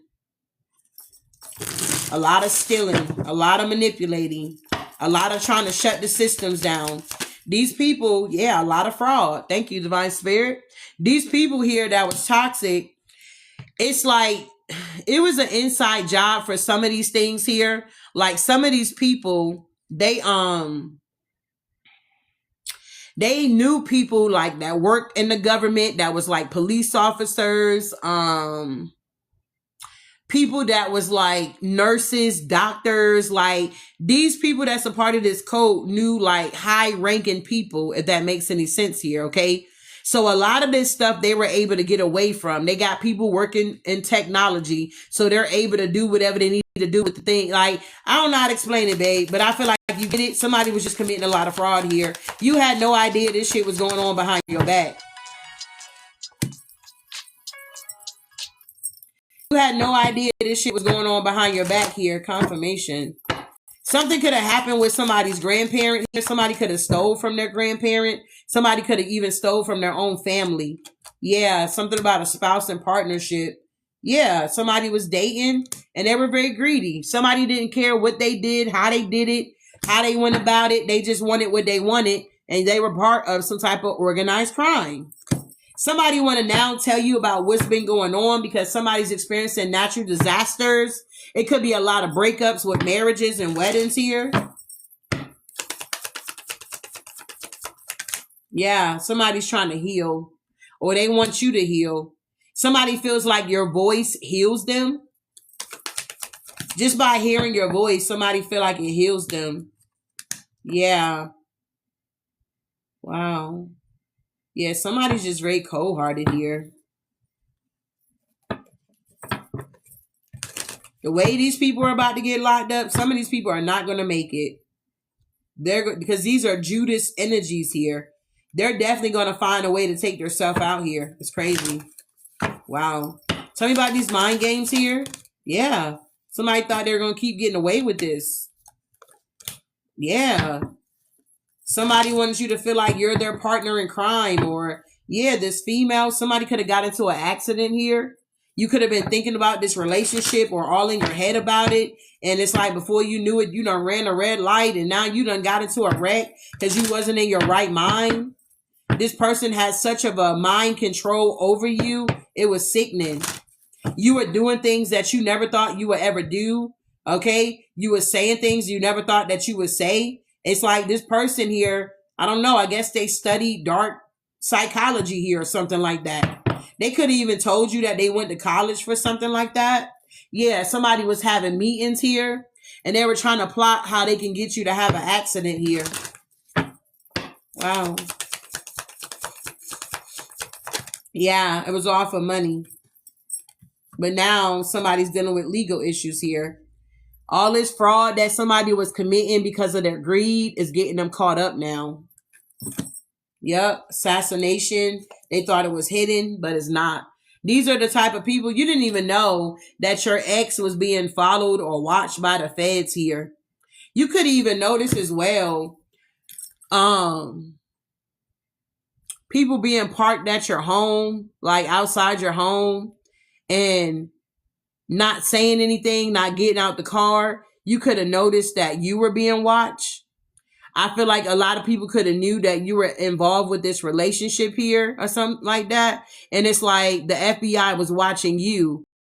a lot of stealing, a lot of manipulating, a lot of trying to shut the systems down. These people, yeah, a lot of fraud. Thank you, Divine Spirit. These people here that was toxic, it's like it was an inside job for some of these things here. Like some of these people, they knew people like that worked in the government, that was like police officers, people that was like nurses, doctors, like these people that's a part of this code knew like high ranking people, if that makes any sense here. Okay. So a lot of this stuff they were able to get away from. They got people working in technology, so they're able to do whatever they need to do with the thing. Like, I don't know how to explain it, babe, but I feel like you get it. Somebody was just committing a lot of fraud here. You had no idea this shit was going on behind your back. You had no idea this shit was going on behind your back here. Confirmation. Something could have happened with somebody's grandparent here. Somebody could have stole from their grandparent. Somebody could have even stole from their own family. Yeah, something about a spouse and partnership. Yeah, somebody was dating and they were very greedy. Somebody didn't care what they did, how they did it, how they went about it. They just wanted what they wanted, and they were part of some type of organized crime. Somebody want to now tell you about what's been going on because somebody's experiencing natural disasters. It could be a lot of breakups with marriages and weddings here. Yeah, somebody's trying to heal, or they want you to heal. Somebody feels like your voice heals them. Just by hearing your voice, somebody feel like it heals them. Yeah. Wow. Yeah, somebody's just very cold-hearted here. The way these people are about to get locked up, some of these people are not going to make it. Because these are Judas energies here. They're definitely going to find a way to take themselves out here. It's crazy. Wow. Tell me about these mind games here. Yeah. Somebody thought they were going to keep getting away with this. Yeah. Somebody wants you to feel like you're their partner in crime, or yeah, this female, somebody could have got into an accident here. You could have been thinking about this relationship or all in your head about it. And it's like before you knew it, you done ran a red light and now you done got into a wreck because you wasn't in your right mind. This person has such of a mind control over you. It was sickening. You were doing things that you never thought you would ever do. Okay. You were saying things you never thought that you would say. It's like this person here, I don't know, I guess they studied dark psychology here or something like that. They could have even told you that they went to college for something like that. Yeah, somebody was having meetings here and they were trying to plot how they can get you to have an accident here. Wow. Yeah, it was all for money. But now somebody's dealing with legal issues here. All this fraud that somebody was committing because of their greed is getting them caught up now. Yep. Assassination. They thought it was hidden, but it's not. These are the type of people you didn't even know that your ex was being followed or watched by the feds here. You could even notice as well, people being parked at your home, like outside your home, and not saying anything, not getting out the car. You could have noticed that you were being watched. I feel like a lot of people could have knew that you were involved with this relationship here or something like that. And it's like the FBI was watching you